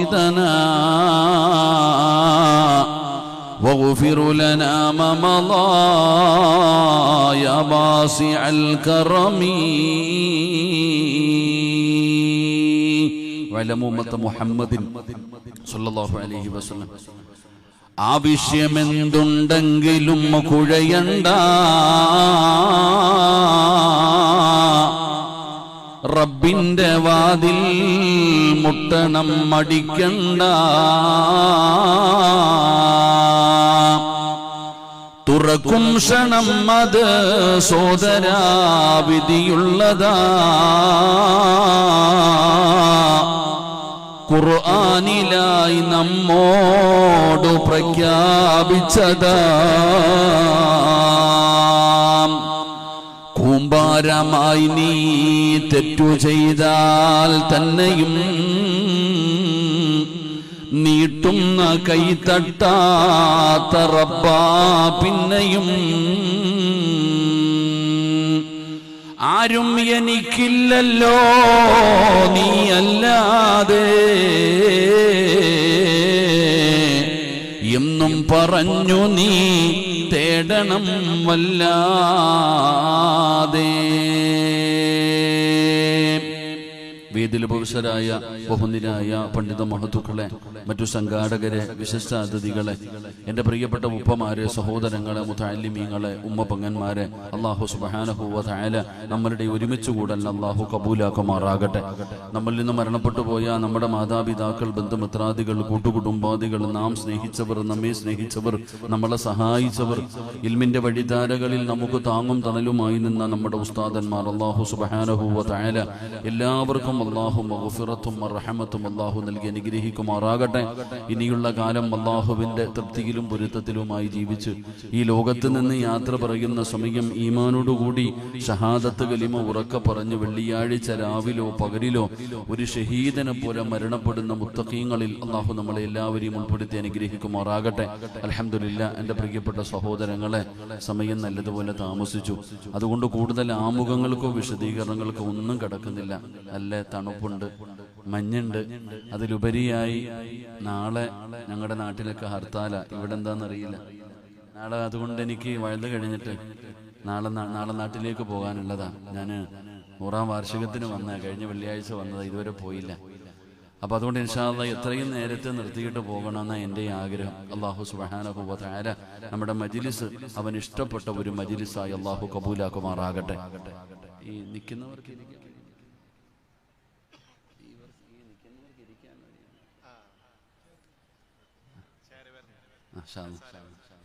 مقاصدنا واغفر لنا ما مضى يا واسع الكرم وعلى أمة محمد صلى الله عليه وسلم. ആവശ്യമെന്തുണ്ടെങ്കിലും കുഴയണ്ട, റബ്ബിന്റെ വാതിൽ മുട്ടണം മടിക്കണ്ട. തുറക്കും ക്ഷണം അത് സോദരാ വിധിയുള്ളതാ, ഖുർആനിലായി നമ്മോട് പ്രഖ്യാപിച്ചതാ. കൂമ്പാരമായി നീ തെറ്റു ചെയ്താൽ തന്നെയും നീട്ടുന്ന കൈതട്ടാത്ത റബ്ബാ പിന്നെയും. ആരും എനിക്കില്ലല്ലോ നീയല്ലാതെ എന്നും പറഞ്ഞു നീ തേടണം വല്ലാതെ. വേദിയിൽ പുരുഷരായ ബഹുനിരായ പണ്ഡിത മഹത്തുക്കളെ, മറ്റു സംഘാടകരെ, വിശിഷ്ടാതിഥികളെ, എൻ്റെ പ്രിയപ്പെട്ട ഉപ്പമാരെ, സഹോദരങ്ങളെ, മുതഅല്ലിമീങ്ങളെ, ഉമ്മ പങ്ങന്മാരെ, അല്ലാഹു സുബ്ഹാനഹു വ തആല നമ്മളുടെ ഒരുമിച്ച് കൂടൽ അല്ലാഹു കബൂലാക്കുമാറാകട്ടെ. നമ്മളിൽ നിന്ന് മരണപ്പെട്ടു പോയ നമ്മുടെ മാതാപിതാക്കൾ, ബന്ധുമിത്രാദികൾ, കൂട്ടുകുടുംബാദികൾ, നാം സ്നേഹിച്ചവർ, നമ്മെ സ്നേഹിച്ചവർ, നമ്മളെ സഹായിച്ചവർ, ഇൽമിന്റെ വഴിധാരകളിൽ നമുക്ക് താങ്ങും തണലുമായി നിന്ന നമ്മുടെ ഉസ്താദന്മാർ, അല്ലാഹു സുബ്ഹാനഹു വ തആല എല്ലാവർക്കും അല്ലാഹു മഗ്ഫിറത്തും റഹ്മത്തും അല്ലാഹു നൽകി അനുഗ്രഹിക്കുമാറാകട്ടെ. ഇനിയുള്ള കാലം അല്ലാഹുവിന്റെ തൃപ്തിയിലും പൊരുത്തത്തിലുമായി ജീവിച്ച് ഈ ലോകത്ത് നിന്ന് യാത്ര പറയുന്ന സമയം ഈമാനോടുകൂടി ഷഹാദത്ത് കലിമ ഉറക്കെ പറഞ്ഞ് വെള്ളിയാഴ്ച രാവിലോ പകലിലോ ഒരു ഷഹീദനെ പോലെ മരണപ്പെടുന്ന മുത്തഖീങ്ങളിൽ അല്ലാഹു നമ്മളെ എല്ലാവരെയും ഉൾപ്പെടുത്തി അനുഗ്രഹിക്കുമാറാകട്ടെ. അൽഹംദുലില്ലാ. എൻ്റെ പ്രിയപ്പെട്ട സഹോദരങ്ങളെ, സമയം നല്ലതുപോലെ താമസിച്ചു. അതുകൊണ്ട് കൂടുതൽ ആമുഖങ്ങൾക്കോ വിശദീകരണങ്ങൾക്കോ ഒന്നും കിടക്കുന്നില്ല. നല്ല തണുപ്പുണ്ട്, മഞ്ഞുണ്ട്. അതിലുപരിയായി നാളെ ഞങ്ങളുടെ നാട്ടിലൊക്കെ ഹർത്താല. ഇവിടെ എന്താണെന്നറിയില്ല നാളെ. അതുകൊണ്ട് എനിക്ക് വഴുത് കഴിഞ്ഞിട്ട് നാളെ നാട്ടിലേക്ക് പോകാനുള്ളതാണ്. ഞാൻ 100ാം വാർഷികത്തിന് കഴിഞ്ഞ വെള്ളിയാഴ്ച വന്നത്, ഇതുവരെ പോയില്ല. അപ്പം അതുകൊണ്ട് ഇൻഷാ അല്ലാഹ് എത്രയും നേരത്തെ നിർത്തിയിട്ട് പോകണമെന്നാണ് എൻ്റെ ആഗ്രഹം. അല്ലാഹു സുബ്ഹാനഹു വ തആല നമ്മുടെ മജ്ലിസ് അവൻ ഇഷ്ടപ്പെട്ട ഒരു മജ്ലിസായി അല്ലാഹു കബൂലാക്കുമാറാകട്ടെ. ഈ നിൽക്കുന്നവർക്ക്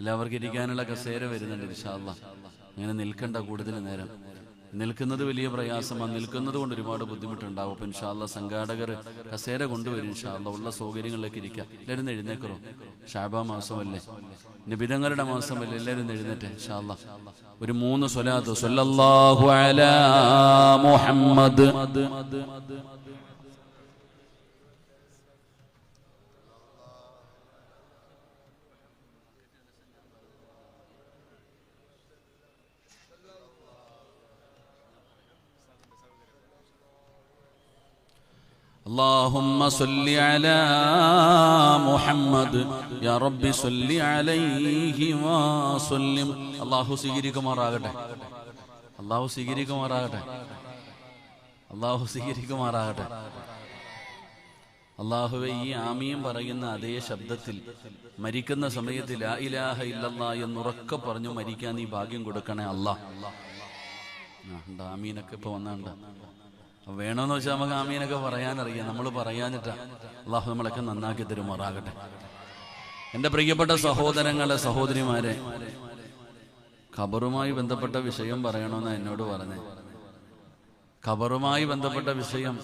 എല്ലാവർക്കും ഇരിക്കാനുള്ള കസേര വരുന്നുണ്ട് ഇൻഷാ അല്ലാഹ്. അങ്ങനെ നിൽക്കണ്ട കൂടുതൽ നേരം. നിൽക്കുന്നത് വലിയ പ്രയാസമാണ്. നിൽക്കുന്നത് കൊണ്ട് ഒരുപാട് ബുദ്ധിമുട്ടുണ്ടാവും. അപ്പം ഇൻഷാ അല്ലാഹ് സംഘാടകർ കസേര കൊണ്ടുവരും. ഇൻഷാ അല്ലാഹ് ഉള്ള സൗകര്യങ്ങളിലേക്ക് ഇരിക്കുക. എല്ലാവരും എഴുന്നേക്കറോ? ഷാബാ മാസമല്ലേ, നബിതങ്ങളുടെ മാസമല്ലേ? എല്ലാവരും എഴുന്നേറ്റ് ഇൻഷാ അല്ലാഹ് ഒരു 3 സ്വലാത്ത്. സ്വല്ലല്ലാഹു അലാ മുഹമ്മദ്, اللهم صل على محمد يا رب صل عليه وسلم. അല്ലാഹു സ്വീകരിക്കുമാറാകട്ടെ. അല്ലാഹു സ്വീകരിക്കുമാറാകട്ടെ. അല്ലാഹു സ്വീകരിക്കുമാറാകട്ടെ. അല്ലാഹുവേ, ഈ ആമീൻ പറയുന്ന അതേ ശബ്ദത്തിൽ മരിക്കുന്ന സമയത്ത് ലാ ഇലാഹ ഇല്ലല്ലാഹ് എന്നുറക്കെ പറഞ്ഞു മരിക്കാൻ നീ ഭാഗ്യം കൊടുക്കണേ അല്ലാഹ്. ആമീനൊക്കെ ഇപ്പൊ വന്നാണ്ട വേണമെന്ന് വെച്ചാൽ നമുക്ക് ആമീനൊക്കെ പറയാനറിയാം. നമ്മൾ പറയാനിട്ടാ. അല്ലാഹു നമ്മളൊക്കെ നന്നാക്കി തരുമാറാകട്ടെ. എൻ്റെ പ്രിയപ്പെട്ട സഹോദരങ്ങളെ, സഹോദരിമാരെ, ഖബറുമായി ബന്ധപ്പെട്ട വിഷയം പറയണമെന്ന് എന്നോട് പറഞ്ഞേ. ഖബറുമായി ബന്ധപ്പെട്ട വിഷയം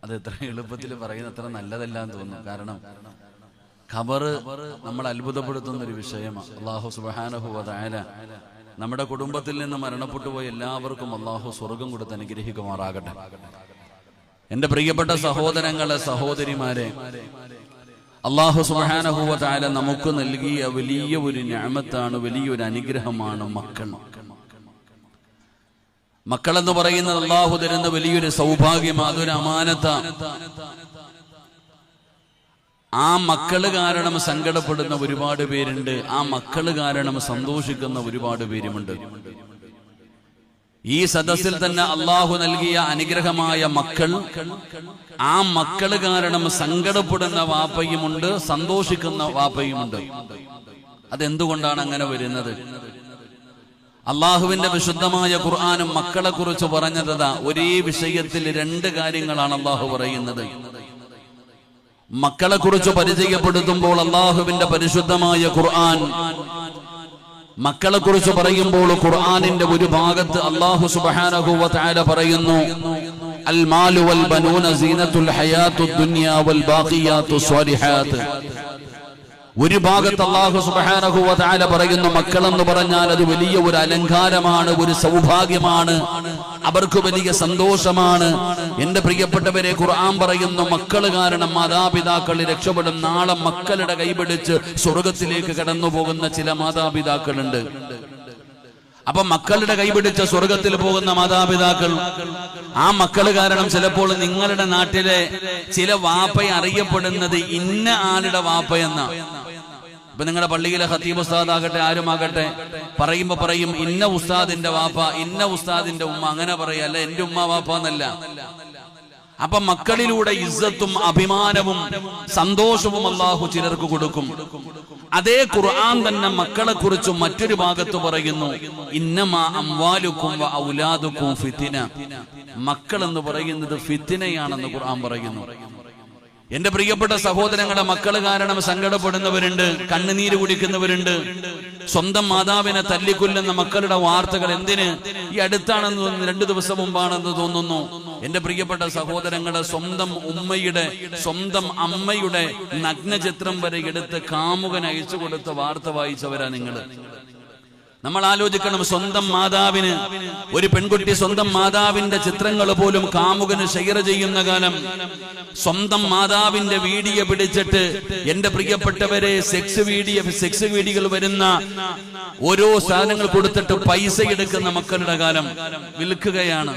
അത് എത്ര എളുപ്പത്തിൽ പറയുന്ന അത്ര നല്ലതല്ല എന്ന് തോന്നുന്നു. കാരണം ഖബറ് നമ്മൾ അത്ഭുതപ്പെടുത്തുന്നൊരു വിഷയമാണ്. അല്ലാഹു സുബ്ഹാനഹു വ തആല നമ്മുടെ കുടുംബത്തിൽ നിന്ന് മരണപ്പെട്ടു പോയ എല്ലാവർക്കും അല്ലാഹു സ്വർഗം കൊടുത്ത് അനുഗ്രഹിക്കുമാറാകട്ടെ. എൻ്റെ പ്രിയപ്പെട്ട സഹോദരങ്ങളെ, സഹോദരിമാരെ, അല്ലാഹു സുബ്ഹാനഹു വ തആല നമുക്ക് നൽകിയ വലിയ ഒരു നിഅമത്താണ്, വലിയൊരു അനുഗ്രഹമാണ് മക്കൾ. മക്കളെന്ന് പറയുന്നത് അല്ലാഹു തരുന്ന വലിയൊരു സൗഭാഗ്യമാണ്. അതൊരു അമാനത്താണ്. ആ മക്കള് കാരണം സങ്കടപ്പെടുന്ന ഒരുപാട് പേരുണ്ട്, ആ മക്കള് കാരണം സന്തോഷിക്കുന്ന ഒരുപാട് പേരുമുണ്ട്. ഈ സദസ്സിൽ തന്നെ അള്ളാഹു നൽകിയ അനുഗ്രഹമായ മക്കൾ, ആ മക്കള് കാരണം സങ്കടപ്പെടുന്ന വാപ്പയുമുണ്ട്, സന്തോഷിക്കുന്ന വാപ്പയുമുണ്ട്. അതെന്തുകൊണ്ടാണ് അങ്ങനെ വരുന്നത്? അള്ളാഹുവിന്റെ വിശുദ്ധമായ ഖുർആനും മക്കളെ കുറിച്ച് പറഞ്ഞതാ ഒരേ വിഷയത്തിൽ രണ്ട് കാര്യങ്ങളാണ് അള്ളാഹു പറയുന്നത്. മക്കളെ കുറിച്ച് പരിചയപ്പെടുത്തുമ്പോൾ അള്ളാഹുവിന്റെ പരിശുദ്ധമായ ഖുർആൻ മക്കളെ കുറിച്ച് പറയുമ്പോൾ ഖുർആനിന്റെ ഒരു ഭാഗത്ത് അല്ലാഹു സുബ്ഹാനഹു വ തആല പറയുന്നു, അൽ മാലു വൽ ബനൂന സീനത്തുൽ ഹയാത്തുദ് ദുനിയ വൽ ബാഖിയാത്തുസ് സ്വാലിഹാത്ത്. ഒരു ഭാഗത്ത് അല്ലാഹു സുബ്ഹാനഹു വ തആല പറയുന്നു, മക്കളെന്ന് പറഞ്ഞാൽ അത് വലിയ ഒരു അലങ്കാരമാണ്, ഒരു സൗഭാഗ്യമാണ്, അവർക്ക് വലിയ സന്തോഷമാണ്. എന്റെ പ്രിയപ്പെട്ടവരെ, ഖുർആൻ പറയുന്നു മക്കള് കാരണം മാതാപിതാക്കൾ രക്ഷപ്പെടും. നാളെ മക്കളുടെ കൈപിടിച്ച് സ്വർഗത്തിലേക്ക് കടന്നു പോകുന്ന ചില മാതാപിതാക്കളുണ്ട്. അപ്പൊ മക്കളുടെ കൈപിടിച്ച് സ്വർഗത്തിൽ പോകുന്ന മാതാപിതാക്കൾ, ആ മക്കള് കാരണം ചിലപ്പോൾ നിങ്ങളുടെ നാട്ടിലെ ചില വാപ്പ അറിയപ്പെടുന്നത് ഇന്ന ആളുടെ വാപ്പയെന്ന. ഇപ്പൊ നിങ്ങളുടെ പള്ളിയിലെ ഖത്തീബ് ഉസ്താദ് ആകട്ടെ, ആരുമാകട്ടെ, പറയുമ്പോ പറയും ഇന്ന ഉസ്താദിന്റെ വാപ്പ, ഇന്ന ഉസ്താദിന്റെ ഉമ്മ, അങ്ങനെ പറയാ, അല്ല എന്റെ ഉമ്മ വാപ്പ എന്നല്ല. അപ്പൊ മക്കളിലൂടെ ഇസ്സത്തും അഭിമാനവും സന്തോഷവും അല്ലാഹു ചിലർക്ക് കൊടുക്കും. അതേ ഖുർആൻ തന്നെ മക്കളെ കുറിച്ച് മറ്റൊരു ഭാഗത്ത് പറയുന്നു, ഇന്നമാ അംവാലുക്കും വ ഔലാദുക്കും ഫിത്ന. മക്കൾ എന്ന് പറയുന്നത് ഫിത്നയാണെന്ന് ഖുർആൻ പറയുന്നു. എന്റെ പ്രിയപ്പെട്ട സഹോദരങ്ങളെ, മക്കള് കാരണം സങ്കടപ്പെടുന്നവരുണ്ട്, കണ്ണുനീര് കുടിക്കുന്നവരുണ്ട്. സ്വന്തം മാതാവിനെ തല്ലിക്കൊല്ലുന്ന മക്കളുടെ വാർത്തകൾ എന്തിന് ഈ അടുത്താണെന്ന് തോന്നുന്നു, 2 ദിവസം മുമ്പാണെന്ന് തോന്നുന്നു. എന്റെ പ്രിയപ്പെട്ട സഹോദരങ്ങളെ, സ്വന്തം ഉമ്മയുടെ, സ്വന്തം അമ്മയുടെ നഗ്നചിത്രം വരെ എടുത്ത് കാമുകൻ അയച്ചു കൊടുത്ത വാർത്ത വായിച്ചവരാ നിങ്ങള്. നമ്മൾ ആലോചിക്കണം, സ്വന്തം മാതാവിന്, ഒരു പെൺകുട്ടി സ്വന്തം മാതാവിന്റെ ചിത്രങ്ങൾ പോലും കാമുകന് ഷെയർ ചെയ്യുന്ന കാലം, സ്വന്തം മാതാവിന്റെ വീഡിയോ പിടിച്ചിട്ട് എന്റെ പ്രിയപ്പെട്ടവരെ സെക്സ് വീഡിയോകൾ വരുന്ന ഓരോ സാധനങ്ങൾ കൊടുത്തിട്ട് പൈസ എടുക്കുന്ന മക്കളുടെ കാലം, വിൽക്കുകയാണ്.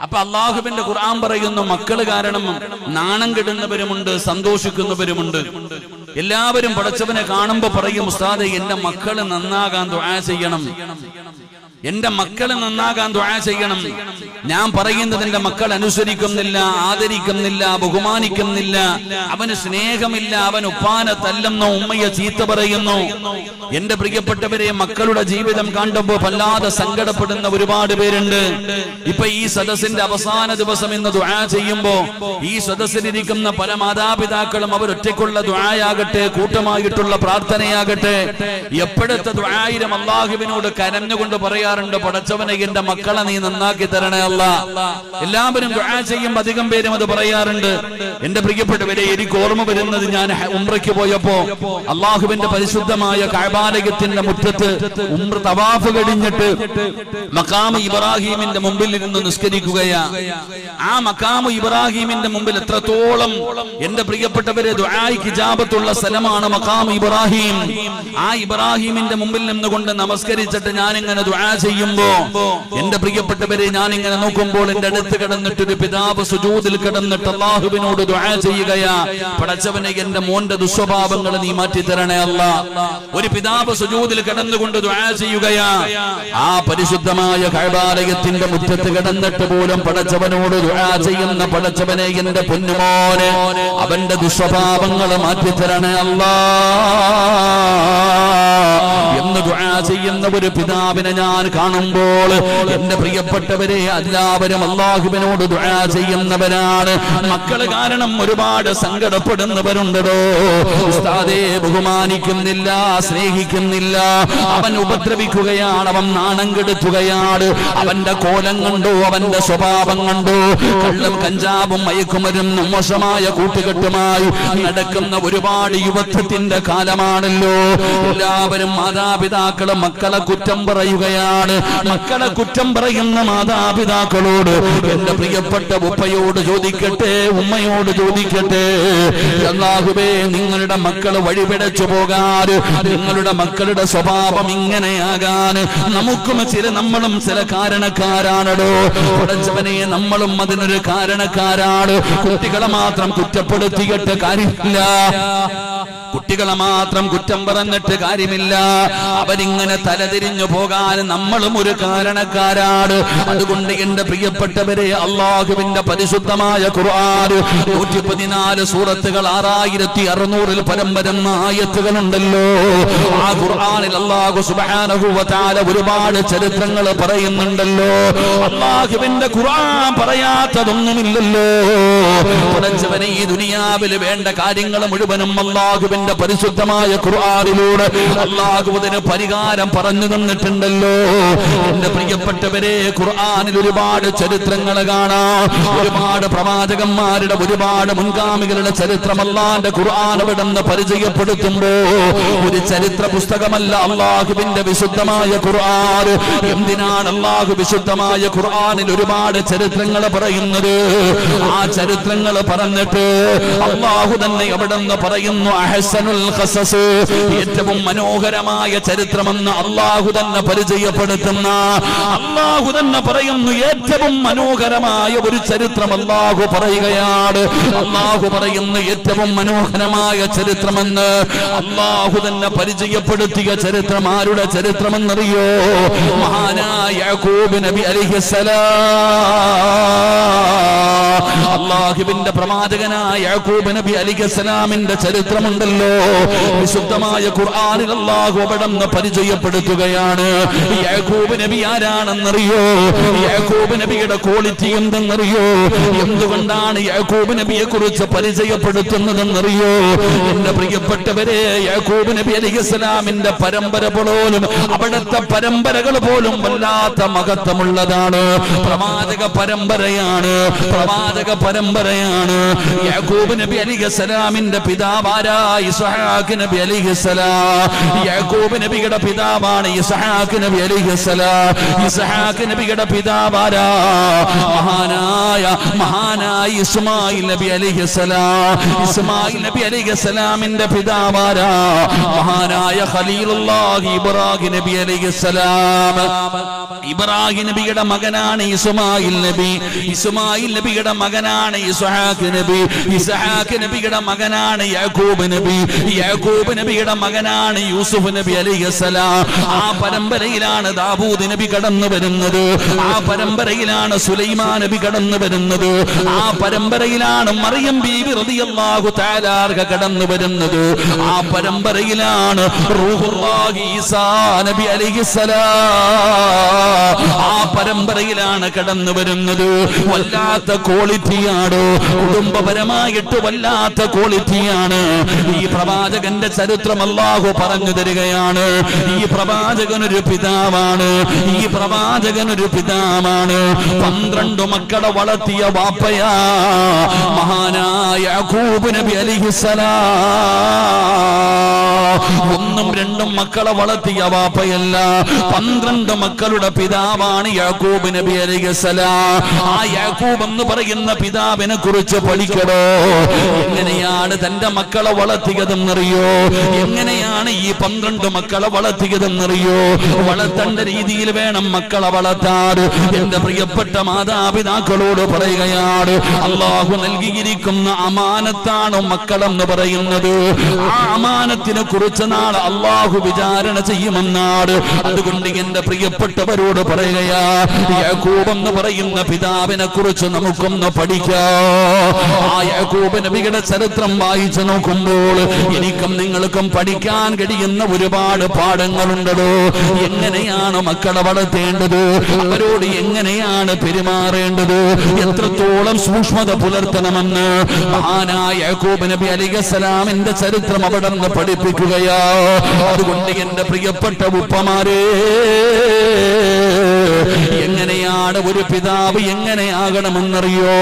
അപ്പൊ അള്ളാഹുവിന്റെ ഖുർആൻ പറയുന്നു, മക്കള് കാരണം നാണം കെടുന്നവരുമുണ്ട്, സന്തോഷിക്കുന്നവരുമുണ്ട്. എല്ലാവരും പടച്ചവനെ കാണുമ്പോ പറയും, ഉസ്താദേ എന്റെ മക്കള് നന്നാകാൻ ദുആ ചെയ്യണം, എന്റെ മക്കള് നന്നാകാൻ ദുആ ചെയ്യണം. ഞാൻ പറയുന്നത് എന്റെ മക്കൾ അനുസരിക്കുന്നില്ല, ആദരിക്കുന്നില്ല, ബഹുമാനിക്കുന്നില്ല, അവന് സ്നേഹമില്ല, അവൻ ഉപ്പാനെ തല്ലുന്നു, ഉമ്മയെ ചീത്ത പറയുന്നു. എന്റെ പ്രിയപ്പെട്ടവരെ, മക്കളുടെ ജീവിതം കാണുമ്പോ വല്ലാതെ സങ്കടപ്പെടുന്ന ഒരുപാട് പേരുണ്ട്. ഇപ്പൊ ഈ സദസ്സിന്റെ അവസാന ദിവസം ഇന്ന് ദുആ ചെയ്യുമ്പോ ഈ സദസ്സിലിരിക്കുന്ന പല മാതാപിതാക്കളും അവരൊറ്റയ്ക്കുള്ള ദുആയാകട്ടെ, കൂട്ടമായിട്ടുള്ള പ്രാർത്ഥനയാകട്ടെ, എപ്പോഴത്തെ ദുആയിലും അല്ലാഹുവിനോട് കരഞ്ഞുകൊണ്ട് പറയാറുണ്ട്, പടച്ചവനെ എന്റെ മക്കളെ നീ നന്നാക്കി തരണേ അല്ലാ. എല്ലാവരും ദുആ ചെയ്യുമ്പോൾ അധികം പേരും അത് പറയാറുണ്ട്. എന്റെ പ്രിയപ്പെട്ടവരെ, എനിക്ക് ഓർമ്മ വരുന്നത്, ഞാൻ ഉംറയ്ക്ക് പോയപ്പോ അല്ലാഹുവിന്റെ പരിശുദ്ധമായ കഅബാലയത്തിന്റെ മുറ്റത്ത് ഉംറ തവാഫ് കഴിഞ്ഞിട്ട് മഖാം ഇബ്രാഹിമിന്റെ മുമ്പിൽ ഇരുന്ന് നിസ്കരിക്കുകയാ. ആ മഖാം ഇബ്രാഹിമിന്റെ മുമ്പിൽ എത്രത്തോളം എന്റെ പ്രിയപ്പെട്ടവരെ ദുആയ്ക്ക് ഇജാബത്തുള്ള സ്ഥലമാണ് മഖാം ഇബ്രാഹിം. ആ ഇബ്രാഹിമിന്റെ മുമ്പിൽ നിന്നുകൊണ്ട് നമസ്കരിച്ചിട്ട് ഞാൻ ഇങ്ങനെ ദുആ ചെയ്യുമ്പോ എന്റെ പ്രിയപ്പെട്ടവരെ, ഞാൻ ഇങ്ങനെ നോക്കുമ്പോൾ എന്റെ അടുത്ത് കിടന്നിട്ട് ഒരു പിതാവ് സുജൂദിൽ കിടന്നിട്ട് അല്ലാഹുവിനോട് ദുആ ചെയ്യുകയാ, പടച്ചവനെ എന്റെ മോന്റെ ദുസ്വഭാവങ്ങൾ നീ മാറ്റി തരണേ അല്ലാ. ഒരു പിതാവ് സുജൂദിൽ കിടന്നുകൊണ്ട് ദുആ ചെയ്യുകയാ. ആ പരിശുദ്ധമായ കഅബാലയത്തിന്റെ മുറ്റത്ത് കിടന്നിട്ട് പോലും പടച്ചവനോട് ദുആ ചെയ്യുന്ന, പടച്ചവനെ എന്റെ പൊന്നുമോനെ അവന്റെ ദുസ്വഭാവങ്ങൾ മാറ്റി തരണേ അല്ലാ എന്ന് ദുആ ചെയ്യുന്ന ഒരു പിതാവിനെ ഞാൻ കാണുമ്പോൾ എന്റെ പ്രിയപ്പെട്ടവരെ, എല്ലാവരും അല്ലാഹുവിനോട് ദുആ ചെയ്യുന്നവരാണ്. മക്കള് കാരണം ഒരുപാട് സങ്കടപ്പെടുന്നവരുണ്ടോ. ഉസ്താദേ ബഹുമാനിക്കുന്നില്ല, സ്നേഹിക്കുന്നില്ല, അവൻ ഉപദ്രവിക്കുകയാണ്, അവൻ നാണം കെടുത്തുകയാണ്, അവന്റെ കോലം കണ്ടോ, അവന്റെ സ്വഭാവം കണ്ടോ, കള്ളും കഞ്ചാവും മയക്കുമരുന്നും മോശമായ കൂട്ടുകെട്ടുമായി നടക്കുന്ന ഒരുപാട് യുവത്വത്തിന്റെ കാലമാണല്ലോ. എല്ലാവരും മാതാപിതാക്കള് മക്കളെ കുറ്റം പറയുകയാണ്. മക്കളെ കുറ്റം പറയുന്ന മാതാപിതാക്കളോട് എന്റെ പ്രിയപ്പെട്ട ഉപ്പയോട് ചോദിക്കട്ടെ, ഉമ്മയോട് ചോദിക്കട്ടെ, അല്ലാഹുവേ നിങ്ങളുടെ മക്കൾ വഴിപിഴച്ചു പോകാൻ, നിങ്ങളുടെ മക്കളുടെ സ്വഭാവം ഇങ്ങനെയാകാൻ നമ്മളും ചില കാരണക്കാരാണോ? പഠിച്ചവനെ നമ്മളും അതിനൊരു കാരണക്കാരാണ്. കുട്ടികളെ മാത്രം കുറ്റപ്പെടുത്തിയിട്ട് കാര്യമില്ല, കുട്ടികളെ മാത്രം കുറ്റം പറഞ്ഞിട്ട് കാര്യമില്ല. അവരിങ്ങനെ തലതിരിഞ്ഞു പോകാൻ നമ്മളും ഒരു കാരണക്കാരാണ്. അതുകൊണ്ട് എന്റെ പ്രിയപ്പെട്ടവരെ, അള്ളാഹുവിന്റെ പരിശുദ്ധമായ ഖുർആൻ 114 സൂറത്തുകൾ 6600 പരം വരുന്ന ആയത്തുകളുണ്ടല്ലോ. ആ ഖുർആനിൽ അല്ലാഹു സുബ്ഹാനഹു വ തആല ഒരുപാട് ചരിത്രങ്ങൾ പറയുന്നുണ്ടല്ലോ. അള്ളാഹുവിന്റെ ഖുർആൻ പറയാത്തതൊന്നുമില്ലല്ലോ. പഠിച്ചവനെ, ഈ ദുനിയാവിൽ വേണ്ട കാര്യങ്ങൾ മുഴുവനും അള്ളാഹുവിന്റെ പരിശുദ്ധമായ ഖുർആനിലൂടെ അല്ലാഹു അതിന് പരിഹാരം പറഞ്ഞു തന്നിട്ടുണ്ടല്ലോ. എന്റെ പ്രിയപ്പെട്ടവരെ, ഖുർആനിൽ ഒരുപാട് ചരിത്രങ്ങൾ കാണാം. ഒരുപാട് പ്രവാചകന്മാരുടെ, ഒരുപാട് മുൻഗാമികളുടെ ചരിത്രം അല്ലാഹുവിന്റെ ഖുർആൻ അവിടുന്ന് പരിചയപ്പെടുത്തുമ്പോ ഒരു ചരിത്ര പുസ്തകമല്ല അല്ലാഹുവിന്റെ വിശുദ്ധമായ ഖുർആൻ. എന്തിനാണ് അല്ലാഹു വിശുദ്ധമായ ഖുർആനിൽ ഒരുപാട് ചരിത്രങ്ങൾ പറയുന്നത്? ആ ചരിത്രങ്ങൾ പറഞ്ഞിട്ട് അല്ലാഹു തന്നെ അവിടുന്ന് പറയുന്നു, അഹ്സനുൽ ഖസസ്, ഏറ്റവും മനോഹരമായ ചരിത്രമെന്ന് അല്ലാഹു തന്നെ പരിചയപ്പെടുത്തുന്ന, അല്ലാഹു തന്നെ പറയുന്നു ഏറ്റവും മനോഹരമായ ഒരു ചരിത്രം അല്ലാഹു പറയുകയാണ്. അല്ലാഹു പറയുന്നു ഏറ്റവും മനോഹരമായ ചരിത്രമെന്ന്. അല്ലാഹു തന്നെ പരിചയപ്പെടുത്തിയ ചരിത്രം ആരുടെ ചരിത്രമെന്നറിയോ? മഹാനായ യാക്കൂബ് നബി അലൈഹിസ്സലാം, അല്ലാഹുവിന്റെ പ്രവാചകനായ യാക്കൂബ് നബി അലൈഹിസ്സലാമിന്റെ ചരിത്രമുണ്ടല്ലോ. വിശുദ്ധമായ ഖുർആനിൽ അല്ലാഹു അവിടുന്ന് പരിചയപ്പെടുത്തുകയാണ്. യാക്കൂബ് നബി ആരാണെന്നറിയോ? യാക്കൂബ് നബിയുടെ ക്വാളിറ്റി എന്തെന്നറിയോ? എന്തുകൊണ്ടാണ് യാക്കൂബ് നബിയെ കുറിച്ച് പരിചയപ്പെടുത്തുന്നതെന്നറിയോ? എന്റെ പ്രിയപ്പെട്ടവരെ, യാക്കൂബ് നബി അലൈഹിസ്സലാമിന്റെ പരമ്പര പോലും, അവിടുത്തെ പരമ്പരകൾ പോലും വല്ലാത്ത മഹത്വമുള്ളതാണ്. പ്രവാചക പരമ്പരയാണ്, പ്രവാചക പരമ്പരയാണ്. യാക്കൂബ് നബി അലൈഹിസ്സലാമിന്റെ പിതാവാരാ? ഇസ്ഹാഖ് നബി അലൈഹിസ്സലാം. യാക്കൂബ് നബിയുടെ പിതാവാണ് ഇസ്ഹാഖ് നബി അലൈഹിസ്സലാം. ഇസ്ഹാഖ് നബിയുടെ പിതാവാരാ? മഹാനായ ഇസ്മായിൽ നബി അലൈഹിസ്സലാം. ഇസ്മായിൽ നബി അലൈഹിസ്സലാമിന്റെ പിതാവാരാ? മഹാനായ ഖലീലുല്ലാഹി ഇബ്രാഹിം നബി അലൈഹിസ്സലാം. ഇബ്രാഹിം നബിയുടെ മകനാണ് ഇസ്മായിൽ നബി. ഇസ്മായിൽ നബിയുടെ മകനാണ് ഇസ്ഹാഖ് നബി. ഇസ്ഹാഖ് നബിയുടെ മകനാണ് യാക്കൂബ് നബി. യാക്കൂബ് നബിയുടെ മകനാണ് യൂസുഫ് നബി അലൈഹിസ്സലാം. ആ പരമ്പരയിലാണ് ദാവൂദ് നബി കടന്നു വരുന്നത്. ആ പരമ്പരയിലാണ് സുലൈമാൻ നബി കടന്നു വരുന്നത്. ആ പരമ്പരയിലാണ് മറിയം ബീവി റളിയല്ലാഹു തആല കടന്നു വരുന്നത്. ആ പരമ്പരയിലാണ് റൂഹുല്ലാഹി ഈസാ നബി അലൈഹിസ്സലാം. ആ പരമ്പരയിലാണ് കടന്നു വരുന്നത്. വല്ലാത്ത ക്വാളിറ്റിയാണ്, കുടുംബപരമായിട്ട് വല്ലാത്ത ക്വാളിറ്റിയാണ്. ഈ പ്രവാചകന്റെ ചരിത്രം അല്ലാഹു പറഞ്ഞു തരികയാണ്. ഈ പ്രവാചകനൊരു പിതാവാണ്, ഈ പ്രവാചകനൊരു പിതാവാണ്. 12 മക്കളെ വളർത്തിയ വാപ്പയാ മഹാനായ യാക്കൂബ് നബി അലൈഹിസ്സലാം. 1ഉം 2ഉം മക്കളെ വളർത്തിയ വാപ്പയല്ല, 12 മക്കളുടെ പിതാവാണ് യാക്കൂബ് നബി അലൈഹിസ്സലാം. ആ യാക്കൂബ് എന്ന് പറയുന്ന പിതാവിനെ കുറിച്ച് പഠിക്കണോ? എങ്ങനെയാണ് തന്റെ മക്കളെ വളർത്തിയതെന്നറിയോ? എങ്ങനെയാണ് ഈ 12 മക്കളെ വളർത്തിയതെന്നറിയോ? വളർത്തേണ്ട രീതിയിൽ വേണം മക്കളെ വളർത്താൻ. എന്റെ പ്രിയപ്പെട്ട മാതാപിതാക്കളോട് പറയുകയാണ്, അല്ലാഹു നൽകിയിരിക്കുന്ന അമാനത്താണ് മക്കളെന്ന് പറയുന്നത്. ആ അമാനത്തിനെ കുറിച്ച് നാളെ അല്ലാഹു വിചാരണ ചെയ്യുമെന്നാണ്. അതുകൊണ്ട് എന്റെ പ്രിയപ്പെട്ടവരോട് പറയുകയാ, യാക്കൂബ് എന്ന് പറയുന്ന പിതാവിനെ കുറിച്ച് നമുക്കൊന്ന് പഠിക്കാം. ആ യാക്കൂബ് നബിയുടെ ചരിത്രം വായിച്ചു നോക്കുമ്പോൾ എനിക്കും നിങ്ങൾക്കും പഠിക്കാൻ കഴിയുന്ന ഒരുപാട് പാഠങ്ങളുണ്ടല്ലോ. എങ്ങനെയാണ് മക്കളെ വളർത്തേണ്ടത്, അവരോട് എങ്ങനെയാണ് പെരുമാറേണ്ടത്, എത്രത്തോളം സൂക്ഷ്മത പുലർത്തണമെന്ന് മഹാനായ യാക്കൂബ് നബി അലൈഹിസ്സലാമിന്റെ ചരിത്രം അവിടെ നിന്ന് പഠിപ്പിക്കുകയാ. അതുകൊണ്ട് എന്റെ പ്രിയപ്പെട്ട ഉപ്പമാരേ, എങ്ങനെയാണ് ഒരു പിതാവ് എങ്ങനെയാകണമെന്നറിയോ?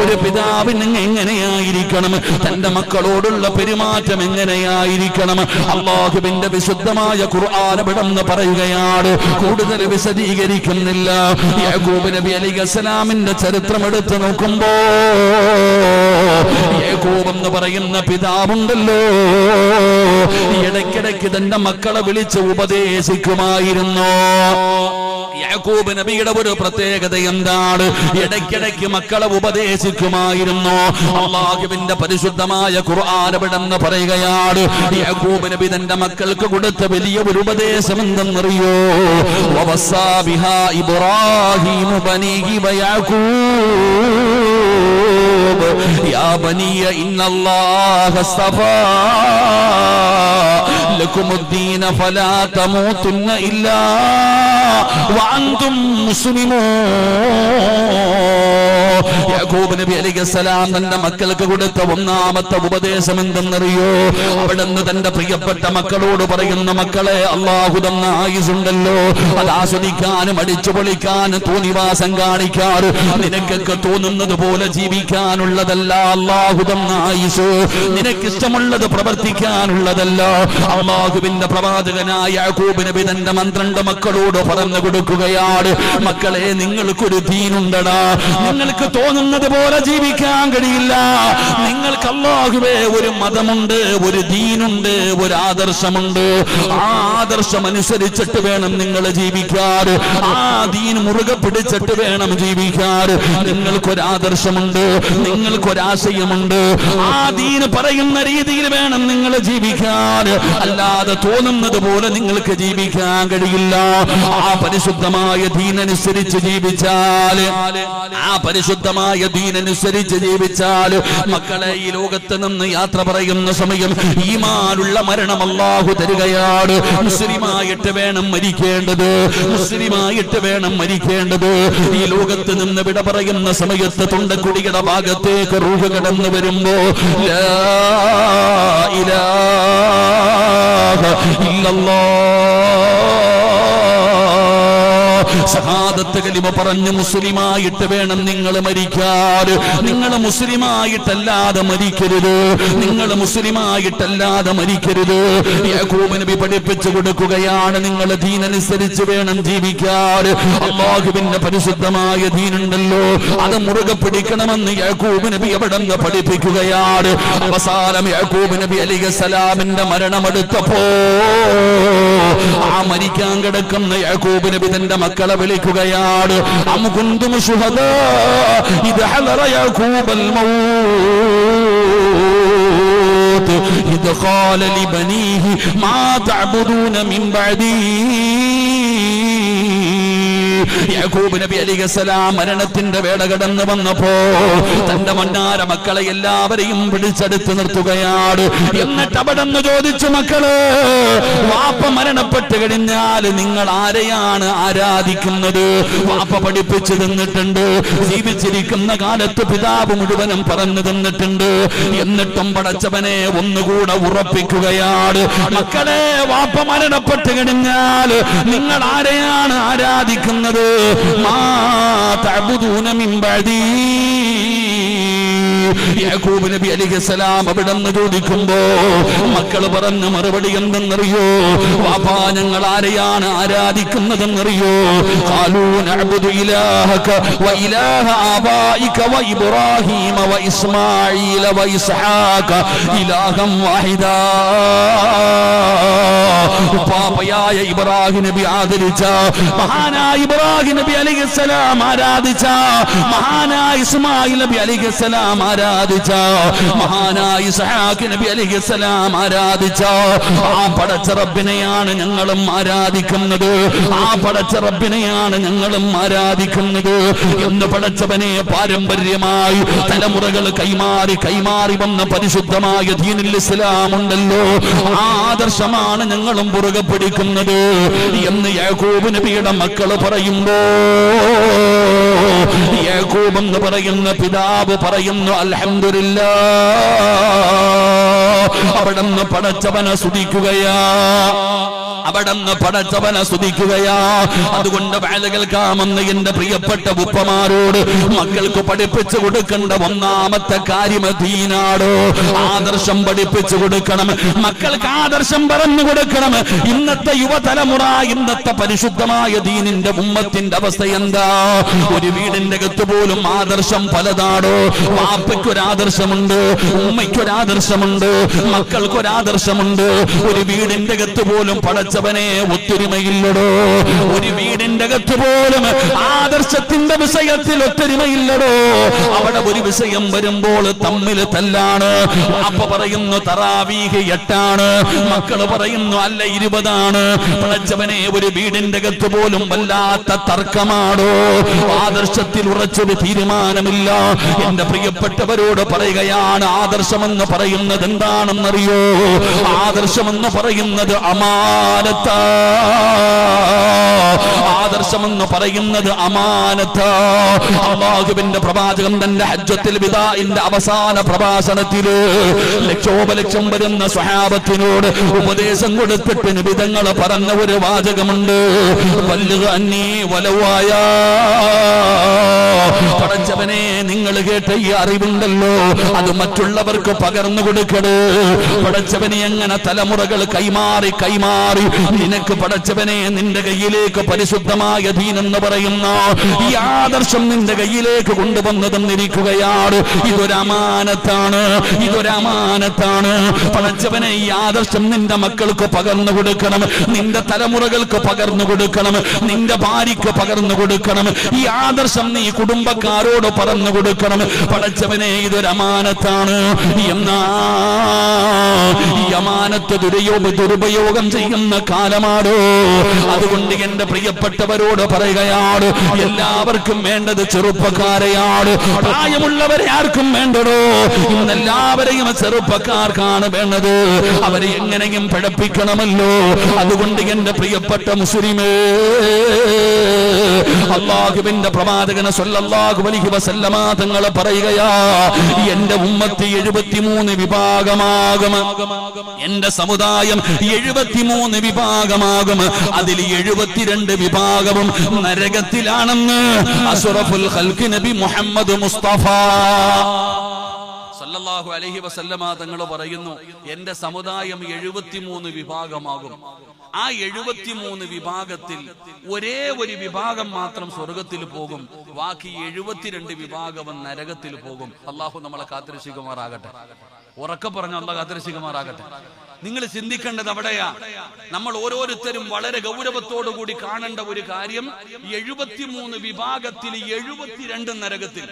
ഒരു പിതാവിന് എങ്ങനെയായിരിക്കണം? തന്റെ മക്കളോടുള്ള പെരുമാറ്റം എങ്ങനെയായിരിക്കണം? അല്ലാഹുവിന്റെ വിശുദ്ധമായ ഖുർആൻ വിടന്ന് പറയുകയാണ്. കൂടുതൽ വിശദീകരിക്കുന്നില്ല. യാക്കൂബ് നബി അലൈഹിസ്സലാമിന്റെ ചരിത്രം എടുത്തു നോക്കുമ്പോ യാക്കൂബ് എന്ന് പറയുന്ന പിതാവുണ്ടല്ലോ, ഇടയ്ക്കിടയ്ക്ക് തന്റെ മക്കളെ വിളിച്ച് ഉപദേശിക്കുമായിരുന്നു. യാക്കൂബ് നബിയുടെ ഒരു പ്രത്യേകത എന്താണ്? ഇടയ്ക്കിടയ്ക്ക് മക്കളെ ഉപദേശിക്കുമായിരുന്നു. അല്ലാഹുവിന്റെ പരിശുദ്ധമായ ഖുർആൻ വിടന്ന് പറയുകയാണ്, യാക്കൂബ് നബി തന്റെ മക്കൾക്ക് കൊടുത്ത വലിയ ഒരു ഉപദേശം എന്തെന്നറിയോ? വവസ്സാ ബിഹാ ഇബ്രാഹീമു ബനീഹി വയാക്കൂബ് യാ ബനിയ ഇന്നല്ലാഹ അസ്തഫാ ലകുമുദ്ദീന ഫലാ തമൂതുന്ന ഇല്ലാ വഅൻതും മുസ്ലിമൂൻ. യാക്കൂബ് നബി അലൈഹിസ്സലാം തന്റെ മക്കൾക്ക് കൊടുത്ത ഒന്നാമത്തെ ഉപദേശം എന്തെന്നറിയോ? അവിടുന്ന് തന്റെ പ്രിയപ്പെട്ട മക്കളോട് പറയുന്ന, മക്കളെ, അല്ലാഹു തന്ന ആയുസുണ്ടല്ലോ, അത് ആസ്വദിക്കാനും അടിച്ചു പൊളിക്കാനും തോന്നിവാസം കാണിക്കാറ് നിനക്കൊക്കെ തോന്നുന്നത് പോലെ ജീവിക്കാനുള്ളതല്ല. അല്ലാഹു തന്ന ആയുസ് നിനക്കിഷ്ടമുള്ളത് പ്രവർത്തിക്കാനുള്ളതല്ല. അല്ലാഹുവിന്റെ പ്രവാചകനായ യാക്കൂബ് നബി തന്റെ 12 മക്കളോട് പറഞ്ഞു കൊടുക്കുകയാണ്, മക്കളെ, നിങ്ങൾക്കൊരു ദീനുണ്ടടാ. നിങ്ങൾക്ക് തോന്നുന്നത് പോലെ ജീവിക്കാൻ കഴിയില്ല. നിങ്ങൾക്ക് അല്ലാഹുവേ ഒരു മതമുണ്ട്, ഒരു ദീനുണ്ട്, ഒരു ആദർശമുണ്ട്. ആ ആദർശം അനുസരിച്ചിട്ട് വേണം നിങ്ങൾ ജീവിക്കാൻ. ആ ദീൻ മുറുകെ പിടിച്ചിട്ട് വേണം ജീവിക്കാൻ. നിങ്ങൾക്കൊരാദർശമുണ്ട്, നിങ്ങൾക്കൊരാശയമുണ്ട്. ആ ദീൻ പറയുന്ന രീതിയിൽ വേണം നിങ്ങൾ ജീവിക്കാൻ. അല്ലാതെ തോന്നുന്നത് പോലെ നിങ്ങൾക്ക് ജീവിക്കാൻ കഴിയില്ല. ആ പരിശുദ്ധമായ ദീനനുസരിച്ച് ജീവിച്ചാൽ, മക്കളെ, ഈ ലോകത്ത് നിന്ന് യാത്ര പറയുന്ന സമയം ഈമാനുള്ള മരണം അല്ലാഹു തരികയാണ്. മുസ്ലിമായിട്ട് വേണം മരിക്കേണ്ടത്, മുസ്ലിമായിട്ട് വേണം മരിക്കേണ്ടത്. ഈ ലോകത്ത് നിന്ന് വിട പറയുന്ന സമയത്ത് തൊണ്ടക്കുടിയുടെ ഭാഗത്തേക്ക് റൂഹ് കടന്നു വരുമ്പോ ലാ ഇലാഹ ഇല്ലല്ലാഹ് ഷഹാദത്ത് കലിമ പറഞ്ഞ് മുസ്ലിമായിട്ട് വേണം നിങ്ങൾ മരിക്കാൻ. നിങ്ങൾ മുസ്ലിമായിട്ടല്ലാതെ മരിക്കരുത്, നിങ്ങൾ മുസ്ലിമായിട്ടല്ലാതെ മരിക്കരുത്. യാക്കൂബ് നബി പഠിപ്പിച്ചു കൊടുക്കുകയാണ്, നിങ്ങൾ ദീനനുസരിച്ച് വേണം ജീവിക്കാൻ. അല്ലാഹുവിന്റെ പരിശുദ്ധമായ ദീനുണ്ടല്ലോ, അത് മുറുകെ പിടിക്കണമെന്ന് യാക്കൂബ് നബി അവിടെ നിന്ന് പഠിപ്പിക്കുകയാണ്. അവസാനം യാക്കൂബ് നബി അലൈഹിസ്സലാമിന്റെ മരണമെടുത്തപ്പോ ആ മരിക്കാൻ കിടക്കുന്ന യാക്കൂബ് നബി തന്റെ മക്കളെ വിളിക്കുകയാണ്. അം കുന്തും ശുഹദാ ഇദ് ഹദറ യാക്കൂബൽ മൗത്ത് ഇദ് ഖാല ലിബനീഹി മാ തഅബുദൂന മിൻ ബഅദീ. യാക്കൂബ് നബി അലൈഹിസ്സലാം മരണത്തിന്റെ വേള കടന്നു വന്നപ്പോ തന്റെ മന്നാര മക്കളെ എല്ലാവരെയും പിടിച്ചെടുത്ത് നിർത്തുകയാണ്. എന്നിട്ട് അവിടെ നിന്ന് ചോദിച്ചു, മക്കള്, വാപ്പ മരണപ്പെട്ട് കഴിഞ്ഞാൽ നിങ്ങൾ ആരെയാണ് ആരാധിക്കുന്നത്? വാപ്പ പഠിപ്പിച്ചു തന്നിട്ടുണ്ട്, ജീവിച്ചിരിക്കുന്ന കാലത്ത് പിതാവ് മുഴുവനും പറഞ്ഞു തന്നിട്ടുണ്ട്. എന്നിട്ടും പടച്ചവനെ ഒന്നുകൂടെ ഉറപ്പിക്കുകയാണ്, മക്കളെ, വാപ്പ മരണപ്പെട്ട് കഴിഞ്ഞാൽ നിങ്ങൾ ആരെയാണ് ആരാധിക്കുന്നത്? മാ തഅബുദൂന മിൻ ബഅദീ. യാക്കൂബ് നബി അലൈഹിസ്സലാം അവിടെ നിന്ന് ചോദിക്കുമ്പോ മക്കൾ പറഞ്ഞ മറുപടി എന്തെന്നറിയോ? വാപ്പാ, ഞങ്ങൾ ആരെയാണ് ആരാധിക്കുന്നതെന്നറിയോ? ഖാലൂ നഅബുദു ഇലാഹക വ ഇലാഹ ആബായിക വ ഇബ്രാഹീമ വ ഇസ്മാഈല വ ഇസ്ഹാഖ ഇലാഹം വാഹിദാ. ഉപ്പാപ്പയായ ഇബ്രാഹിം നബി ആദരിച്ച, മഹാനായ ഇബ്രാഹിം നബി അലൈഹിസ്സലാം ആരാധിച്ച, മഹാനായ ഇസ്മായിൽ നബി അലൈഹിസ്സലാം ആരാധിച്ച, മഹാനായ ഇസ്ഹാഖ് നബി അലൈഹിസ്സലാം ആരാധിച്ച ആ പടച്ച റബ്ബിനെയാണ് ഞങ്ങളും ആരാധിക്കുന്നത്. ആ പടച്ച റബ്ബിനെയാണ് ഞങ്ങളും ആരാധിക്കുന്നത് എന്ന് പടച്ചവനെ പാരമ്പര്യമായി തലമുറകൾ കൈമാറി വന്ന പരിശുദ്ധമായ ദീനുൽ ഇസ്ലാം ഉണ്ടല്ലോ, ആ ആദർശമാണ് ഞങ്ങളും പുറകെ പിടിക്കുന്നത് എന്ന് യാക്കൂബ് നബിയുടെ മക്കള് പറയുമ്പോ യാക്കൂബ് എന്ന് പറയുന്ന പിതാവ് പറയുന്നു, അൽഹംദുലില്ലാഹ്, അവിടുന്ന് പടച്ചവനെ സ്തുതിക്കുകയാ, അവിടുന്ന് പടച്ചവനെ സ്തുതിക്കുകയാ. അതുകൊണ്ട് വഅദ കേൾക്കാമെന്ന് എന്റെ പ്രിയപ്പെട്ട ഉപ്പമാരോട് മക്കൾക്ക് പഠിപ്പിച്ചു കൊടുക്കേണ്ട ഒന്നാമത്തെ കാര്യം ദീനാടോ. ആദർശം പഠിപ്പിച്ചു കൊടുക്കണം, മക്കൾക്ക് ആദർശം പറഞ്ഞു കൊടുക്കണം. ഇന്നത്തെ യുവതലമുറ, ഇന്നത്തെ പരിശുദ്ധമായ ദീനിന്റെ ഉമ്മത്തിന്റെ അവസ്ഥ എന്താ? ഒരു വീടിന്റെ അകത്ത് പോലും ആദർശം പലതാടോ. വാപ്പയ്ക്കൊരാദർശമുണ്ട്, ഉമ്മയ്ക്കൊരാദർശമുണ്ട്, മക്കൾക്കൊരാദർശമുണ്ട്. ഒരു വീടിന്റെ അകത്ത് പോലും പടച്ചവനെ ഒത്തൊരുമയില്ലടോ. ഒരു വീടിന്റെ അകത്ത് പോലും ആദർശത്തിന്റെ വിഷയത്തിൽ ഒത്തൊരുമയില്ലടോ. അവിടെ ഒരു വിഷയം വരുമ്പോൾ തമ്മിൽ തല്ലാണ്. വാപ്പ പറയുന്നു തറാവീഹ് 8 മക്കള് പറയുന്നു അല്ല 20. പടച്ചവനെ ഒരു വീടിന്റെ അകത്ത് പോലും വല്ലാത്ത തർക്കമാണോ. ആദർശത്തിൽ ഉറച്ചൊരു തീരുമാനമില്ല. എന്റെ പ്രിയപ്പെട്ടവരോട് പറയുകയാണ്, ആദർശമെന്ന് പറയുന്നത് എന്താണെന്നറിയോ? ആദർശമെന്ന് പറയുന്നത് അമാനത്താ. ആദർശമെന്ന് പറയുന്നത് അമാനത്താ. അല്ലാഹുവിന്റെ പ്രവാചകൻ തന്റെ ഹജ്ജത്തുൽ വിദാഇന്റെ അവസാന പ്രഭാഷണത്തില് ലക്ഷോപലക്ഷം വരുന്ന സ്വഹാബത്തിനോട് ഉപദേശം കൊടുത്തിട്ട് നിബിധങ്ങൾ പറഞ്ഞ ഒരു വാചകമുണ്ട്, ബല്ലിഗ് അന്നീ വലവായ. പടച്ചവനെ, നിങ്ങൾ കേട്ട ഈ അറിവുണ്ടല്ലോ, അത് മറ്റുള്ളവർക്ക് പകർന്നു കൊടുക്കണേ. പടച്ചവനെ, എങ്ങനെ തലമുറകൾ കൈമാറി കൈമാറി നിനക്ക് പടച്ചവനെ നിന്റെ കയ്യിലേക്ക് പരിശുദ്ധമായ ദീൻ എന്ന് പറയുന്ന ഈ ആദർശം നിന്റെ കയ്യിലേക്ക് കൊണ്ടുവന്നു തന്നിരിക്കുകയാണ്. ഇതൊരു അമാനത്താണ്, ഇതൊരു അമാനത്താണ്. പടച്ചവനെ, ഈ ആദർശം നിന്റെ മക്കൾക്ക് പകർന്നു കൊടുക്കണം, നിന്റെ തലമുറകൾക്ക് പകർന്നു കൊടുക്കണം, നിന്റെ ഭാര്യയ്ക്ക് പകർന്നു കൊടുക്കണം. ഈ ആദർശം നീ കുടുംബക്കാരോട് പറഞ്ഞു കൊടുക്കണം. പടച്ചവനെ, ഇതൊരു അമാനത്താണ്. എന്നാ ഈ അമാനത്ത് ദുരുപയോഗം ചെയ്യുന്ന കാലമാണോ. അതുകൊണ്ട് എന്റെ പ്രിയപ്പെട്ടവരോട് പറയുകയാണ്, എല്ലാവർക്കും വേണ്ടത് ചെറുപ്പക്കാരെയാണ്, പ്രായമുള്ളവരെ ആർക്കും വേണ്ടടോ. ഇന്നെല്ലാവരെയും ചെറുപ്പക്കാർക്കാണ് വേണ്ടത്. അവരെ എങ്ങനെയും പഠിപ്പിക്കണമല്ലോ. അതുകൊണ്ട് എന്റെ പ്രിയപ്പെട്ട മുസ്ലിമേ, അല്ലാഹുവിന്റെ പ്രവാചകൻ സ്വല്ലല്ലാഹു അലൈഹി വസല്ലമ തങ്ങൾ പറയുകയാ, എന്റെ ഉമ്മത്ത് 73 വിഭാഗമാകും. എന്റെ സമുദായം 73 വിഭാഗമാകും. അതിൽ 72 വിഭാഗവും നരകത്തിലാണെന്ന് അഷ്റഫുൽ ഖൽഖ് നബി മുഹമ്മദ് മുസ്തഫ സല്ലല്ലാഹു അലൈഹി വസല്ലമ തങ്ങൾ പറയുന്നു, എന്റെ സമുദായം 73 വിഭാഗമാകും. ആ 73 വിഭാഗത്തിൽ ഒരേ ഒരു വിഭാഗം മാത്രം സ്വർഗത്തിൽ പോകും, ബാക്കി 72 വിഭാഗവും നരകത്തിൽ പോകും. അള്ളാഹു നമ്മളെ കാത്തിരക്ഷിക്കുമാറാകട്ടെ. ഉറക്കെ പറഞ്ഞ അള്ളാഹു കാത്തിരക്ഷിക്കുമാറാകട്ടെ. നിങ്ങൾ ചിന്തിക്കേണ്ടത് അവിടെയാ. നമ്മൾ ഓരോരുത്തരും വളരെ ഗൗരവത്തോടു കൂടി കാണേണ്ട ഒരു കാര്യം, 73 വിഭാഗത്തിൽ 72 നരകത്തിൽ.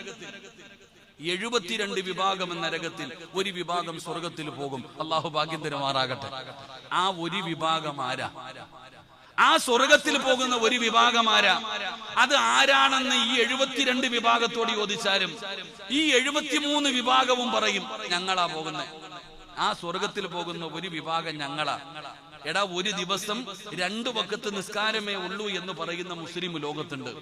72 വിഭാഗം നരകത്തിൽ, ഒരു വിഭാഗം സ്വർഗത്തിൽ പോകും. അള്ളാഹു ഭാഗ്യം തരുമാറാകട്ടെ. ആ ഒരു വിഭാഗം ആരാ? ആ സ്വർഗത്തിൽ പോകുന്ന ഒരു വിഭാഗം ആരാ? അത് ആരാണെന്ന് ഈ 72 വിഭാഗത്തോട് ചോദിച്ചാലും ഈ 73 വിഭാഗവും പറയും, ഞങ്ങളാ പോകുന്നത്. ആ സ്വർഗത്തിൽ പോകുന്ന ഒരു വിഭാഗം ഞങ്ങളാ. എടാ, ഒരു ദിവസം 2 വഖത്ത് നിസ്കാരമേ ഉള്ളൂ എന്ന് പറയുന്ന മുസ്ലിം ലോകത്തുണ്ട്.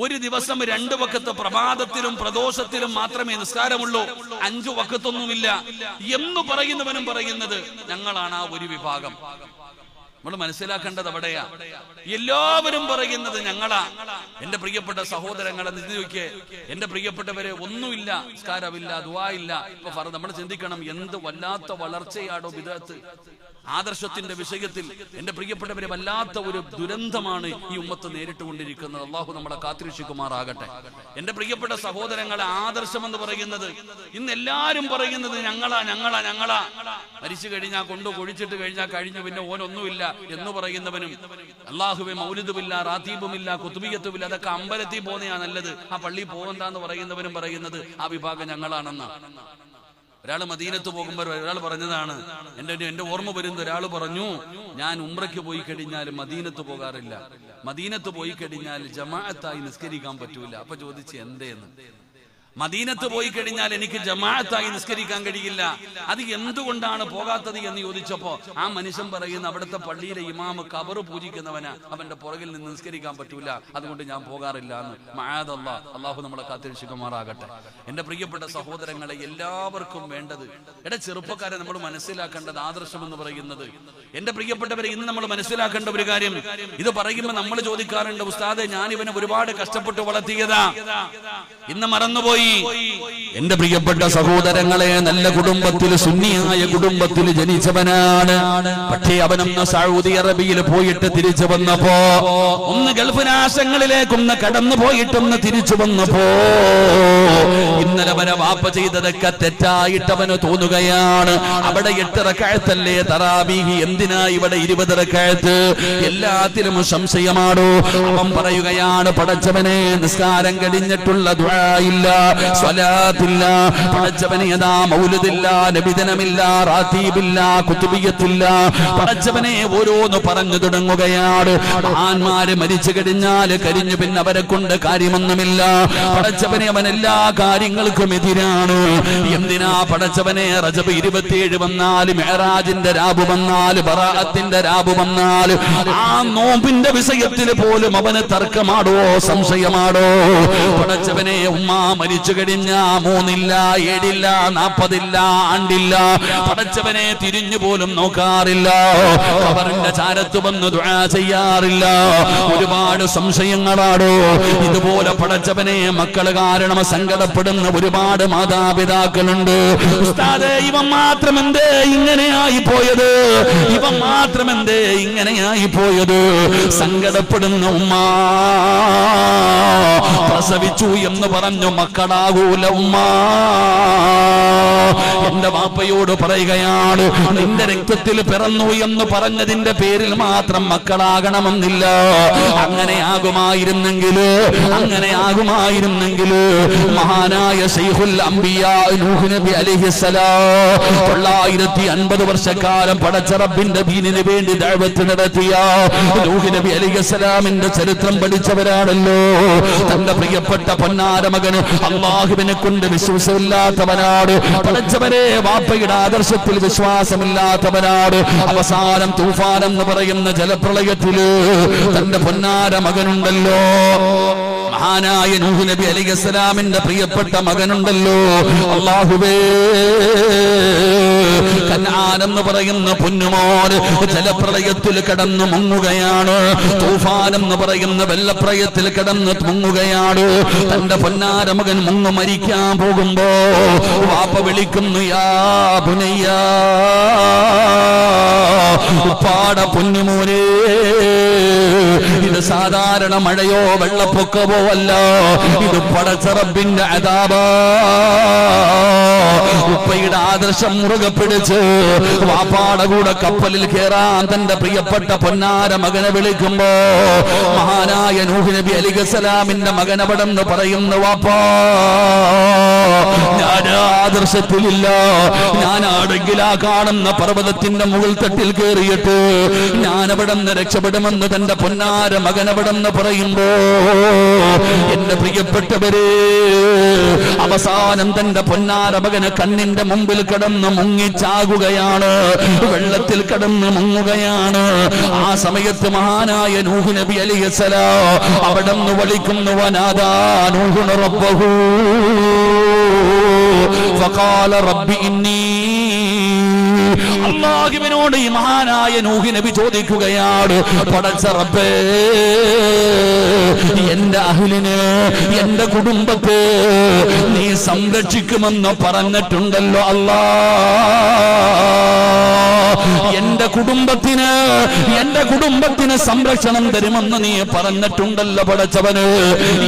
ഒരു ദിവസം 2 വഖത്ത് പ്രഭാതത്തിലും പ്രദോഷത്തിലും മാത്രമേ നിസ്കാരമുള്ളൂ, 5 വഖത്തൊന്നുമില്ല എന്ന് പറയുന്നവനും പറയുന്നത് ഞങ്ങളാണ് ആ ഒരു വിഭാഗം. നമ്മൾ മനസ്സിലാക്കേണ്ടത് അവിടെയാ. എല്ലാവരും പറയുന്നത് ഞങ്ങളാ. എന്റെ പ്രിയപ്പെട്ട സഹോദരങ്ങളെ നോക്കിയേ, എന്റെ പ്രിയപ്പെട്ടവരെ, ഒന്നുമില്ല, നിസ്കാരമില്ല, ദുആ ഇല്ല. ഇപ്പൊ നമ്മൾ ചിന്തിക്കണം, എന്ത് വല്ലാത്ത വളർച്ചയാടോ ബിദ്അത്ത്. ആദർശത്തിന്റെ വിഷയത്തിൽ എന്റെ പ്രിയപ്പെട്ടവരെ വല്ലാത്ത ഒരു ദുരന്തമാണ് ഈ ഉമ്മത്ത് നേരിട്ടുകൊണ്ടിരിക്കുന്നത്. അള്ളാഹു നമ്മളെ കാത്തിരക്ഷിക്കുമാറാകട്ടെ. എന്റെ പ്രിയപ്പെട്ട സഹോദരങ്ങളെ, ആദർശം എന്ന് പറയുന്നത് ഇന്ന് എല്ലാരും പറയുന്നത് ഞങ്ങളാ ഞങ്ങളാ ഞങ്ങളാ. മരിച്ചു കഴിഞ്ഞാൽ കൊഴിച്ചിട്ട് കഴിഞ്ഞാൽ കഴിഞ്ഞു, പിന്നെ ഓനൊന്നുമില്ല എന്ന് പറയുന്നവനും, അള്ളാഹുവെ മൗലിദുമില്ല, റാത്തീബുമില്ല, കുത്തുബിയത്തുമില്ല, അതൊക്കെ അമ്പലത്തിൽ പോകുന്നതാ നല്ലത്, ആ പള്ളിയിൽ പോകണ്ടെന്ന് പറയുന്നവനും പറയുന്നത് ആ വിഭാഗം ഞങ്ങളാണെന്നാണ്. ഒരാൾ മദീനത്ത് പോകുമ്പോൾ ഒരാൾ പറഞ്ഞതാണ്, എന്റെ ഓർമ്മ വരുന്ന ഒരാൾ പറഞ്ഞു, ഞാൻ ഉംറയ്ക്ക് പോയി കഴിഞ്ഞാൽ മദീനത്ത് പോകാറില്ല, മദീനത്ത് പോയി കഴിഞ്ഞാൽ ജമാഅത്തായി നിസ്കരിക്കാൻ പറ്റൂല. അപ്പൊ ചോദിച്ചു എന്തേന്ന്. മദീനത്ത് പോയി കഴിഞ്ഞാൽ എനിക്ക് ജമാഅത്തായി നിസ്കരിക്കാൻ കഴിയില്ല. അത് എന്തുകൊണ്ടാണ് പോകാത്തത് എന്ന് ചോദിച്ചപ്പോ ആ മനുഷ്യൻ പറയുന്ന അവിടുത്തെ പള്ളിയിലെ ഇമാമ് ഖബറ് പൂജിക്കുന്നവനാ, അവന്റെ പുറകിൽ നിന്ന് നിസ്കരിക്കാൻ പറ്റൂല, അതുകൊണ്ട് ഞാൻ പോകാറില്ല എന്ന്. മഅദല്ലാ, അള്ളാഹു നമ്മളെ കാത്തിരക്ഷിക്കുമാറാകട്ടെ. എന്റെ പ്രിയപ്പെട്ട സഹോദരങ്ങളെ, എല്ലാവർക്കും വേണ്ടത്, ചെറുപ്പക്കാരെ നമ്മൾ മനസ്സിലാക്കേണ്ടത് ആദർശം എന്ന് പറയുന്നത്, എന്റെ പ്രിയപ്പെട്ടവരെ, ഇന്ന് നമ്മൾ മനസ്സിലാക്കേണ്ട ഒരു കാര്യം, ഇത് പറയുമ്പോൾ നമ്മൾ ചോദിക്കാറുണ്ട്, ഉസ്താദെ ഞാൻ ഇവനെ ഒരുപാട് കഷ്ടപ്പെട്ട് വളർത്തിയതാ, ഇന്ന് മറന്നുപോയി. എന്റെ പ്രിയപ്പെട്ട സഹോദരങ്ങളെ, നല്ല കുടുംബത്തിൽ, സുന്നിയായ കുടുംബത്തിൽ ജനിച്ചവനാണ്. പക്ഷേ അവനൊന്ന് സൗദി അറേബ്യയിൽ പോയിട്ട് തിരിച്ചു വന്നപ്പോ, ഒന്ന് ഗൾഫ് രാഷ്ട്രങ്ങളിലേക്കൊന്ന് കടന്നു പോയിട്ടൊന്ന് തിരിച്ചു വന്നപ്പോ, ഇന്നലെ വരെ വാപ്പ ചെയ്തതൊക്കെ തെറ്റായിട്ട് അവന് തോന്നുകയാണ്. അവിടെ 8 റക്അത്തല്ലേ തറാവീഹ്, എന്തിനാ ഇവിടെ 20 റക്അത്ത്? എല്ലാത്തിലും സംശയമാണോ? അവൻ പറയുകയാണ്, പടച്ചവനെ, നിസ്കാരം കഴിഞ്ഞിട്ടുള്ള ദുആ ഇല്ല, സ്വലാത്തില്ല, പടച്ചവനെ അതാ മൗലിദില്ല, നബിദിനമില്ല, റാത്തീബില്ല, കുതുബിയത്തില്ല. പടച്ചവനെ ഓരോന്ന് പറഞ്ഞു തുടങ്ങുകയാണ്. മഹാന്മാര് മരിച്ചു കഴിഞ്ഞാൽ കരിഞ്ഞു, പിന്നെ അവരെ കൊണ്ട് കാര്യമൊന്നുമില്ല. പടച്ചവനെ അവൻ എല്ലാ കാര്യങ്ങൾക്കും എതിരാണ്. എന്തിനാ പടച്ചവനെ റജബ് 27 വന്നാൽ, മിഅ്റാജിന്റെ രാവ് വന്നാൽ, ബറാഅത്തിന്റെ രാവ് വന്നാൽ, ആ നോമ്പിന്റെ വിഷയത്തിൽ പോലും അവന് തർക്കമാടോ, സംശയമാടോ? പടച്ചവനെ, ഉമ്മ മരിച്ചു കഴിഞ്ഞ 3 ഇല്ല, 7 ഇല്ല, 40 ഇല്ല, ആണ്ടില്ല, പടച്ചവനെ തിരിഞ്ഞു പോലും നോക്കാറില്ല. അവരുടെ ചാരത്ത് വന്ന് ദുആ ചെയ്യാറില്ല. ഒരുപാട് സംശയങ്ങളാടോ. ഇതുപോലെ പടച്ചവനെ മക്കള് കാരണം സങ്കടപ്പെടുന്ന ഒരുപാട് മാതാപിതാക്കളുണ്ട്. ഉസ്താദേ, ഇവൻ മാത്രം എന്തേ ഇങ്ങനെയായി പോയത്? ഇവൻ മാത്രം എന്തേ ഇങ്ങനെയായി പോയത്? സങ്കടപ്പെടുന്ന ഉമ്മ, പ്രസവിച്ചു എന്ന് പറഞ്ഞു മക്കളാകൂല ഉമ്മ. എന്റെ വാപ്പയോട് പറയുകയാണ്, നിന്റെ രക്തത്തിൽ പിറന്നു എന്ന് പറഞ്ഞതിന്റെ പേരിൽ മാത്രം മക്കളാകണമെന്നില്ല. അങ്ങനെയാകുമായിരുന്നെങ്കിൽ മഹാനായ ശൈഖുൽ അംബിയാ നൂഹ് നബി അലൈഹിസ്സലാം 950 വർഷക്കാലം പടച്ച റബ്ബിന്റെ ദീനിന് വേണ്ടി ദഅവത്ത് നടത്തിയ നൂഹ് നബി അലൈഹിസ്സലാമിന്റെ ചരിത്രം പഠിച്ചവരാണല്ലോ. തന്റെ പ്രിയപ്പെട്ട പൊന്നാര മകന് അല്ലാഹുവിനെ കൊണ്ട് വിശ്വാസമില്ലാത്തവനാണ്. പടച്ചവരെ, വാപ്പയുടെ ആദർശത്തിൽ വിശ്വാസമില്ലാത്തവനാണ്. അവസാനം തൂഫാൻ എന്ന് പറയുന്ന ജലപ്രളയത്തില് തന്റെ പൊന്നാര മകനുണ്ടല്ലോ, മഹാനായ നൂഹ് നബി അലൈഹിസ്സലാമിന്റെ പ്രിയപ്പെട്ട മകനുണ്ടല്ലോ, അല്ലാഹുവേ, കനാൻ എന്ന് പറയുന്ന പൊന്നുമോൻ ജലപ്രളയത്തിൽ കിടന്നു മുങ്ങുകയാണ്. തൂഫാൻ എന്ന് പറയുന്ന വെള്ളപ്രളയത്തിൽ കിടന്ന് മുങ്ങുകയാണ്. തന്റെ പൊന്നാര മകൻ മുങ്ങു മരിക്കാൻ പോകുമ്പോ വാപ്പ വിളിക്കുന്നു, യാ ബുനയ്യ, ഉപ്പാട പൊന്നുമോനെ, ഇത് സാധാരണ മഴയോ വെള്ളപ്പൊക്കമോ അല്ല, ഇത് പടച്ച റബ്ബിന്റെ അദാബാ. ഉപ്പയുടെ ആദർശം മുറുകെ പിടിച്ച് വാപ്പാടെ കൂടെ കപ്പലിൽ കേറാൻ തന്റെ പ്രിയപ്പെട്ട പൊന്നാര മകനെ വിളിക്കുമ്പോ മഹാനായ നൂഹ് നബി അലൈഹിസ്സലാമിന്റെ മകനവിടെന്ന് പറയുന്നു, വാപ്പാ, ഞാൻ ആദർശത്തിലില്ല. ഞാൻ ആടെങ്കിലാ കാണുന്ന പർവ്വതത്തിന്റെ മുകൾ തട്ടിൽ കയറിയിട്ട് ഞാൻ അവിടെ നിന്ന് രക്ഷപ്പെടുമെന്ന് തന്റെ പൊന്നാര മകനവിടെന്ന് പറയുമ്പോ, എന്റെ പ്രിയപ്പെട്ടവരെ, അവസാനം തന്റെ പൊന്നാര മകന് കണ്ണിന്റെ മുമ്പിൽ കിടന്ന് മുങ്ങിച്ചാകുകയാണ്, വെള്ളത്തിൽ കിടന്ന് മുങ്ങുകയാണ്. ആ സമയത്ത് മഹാനായ നൂഹ് നബി അലൈഹിസ്സലാം അവിടെ നിന്ന് വിളിക്കുന്നു, വനാദാ നൂഹു റബ്ബഹു ഫഖാല റബ്ബി ഇന്നി. അല്ലാഹുവിനോട് ഈ മഹാനായ നൂഹ് നബി ചോദിക്കുകയാണ്, പടച്ച റബ്ബേ, എന്റെ അഹ്ലിനെ, എന്റെ കുടുംബത്തെ നീ സംരക്ഷിക്കുമെന്ന് പറഞ്ഞിട്ടുണ്ടല്ലോ അല്ലാ. എന്റെ കുടുംബത്തിന് സംരക്ഷണം തരുമെന്ന് നീ പറഞ്ഞിട്ടുണ്ടല്ലോ പടച്ചവന്.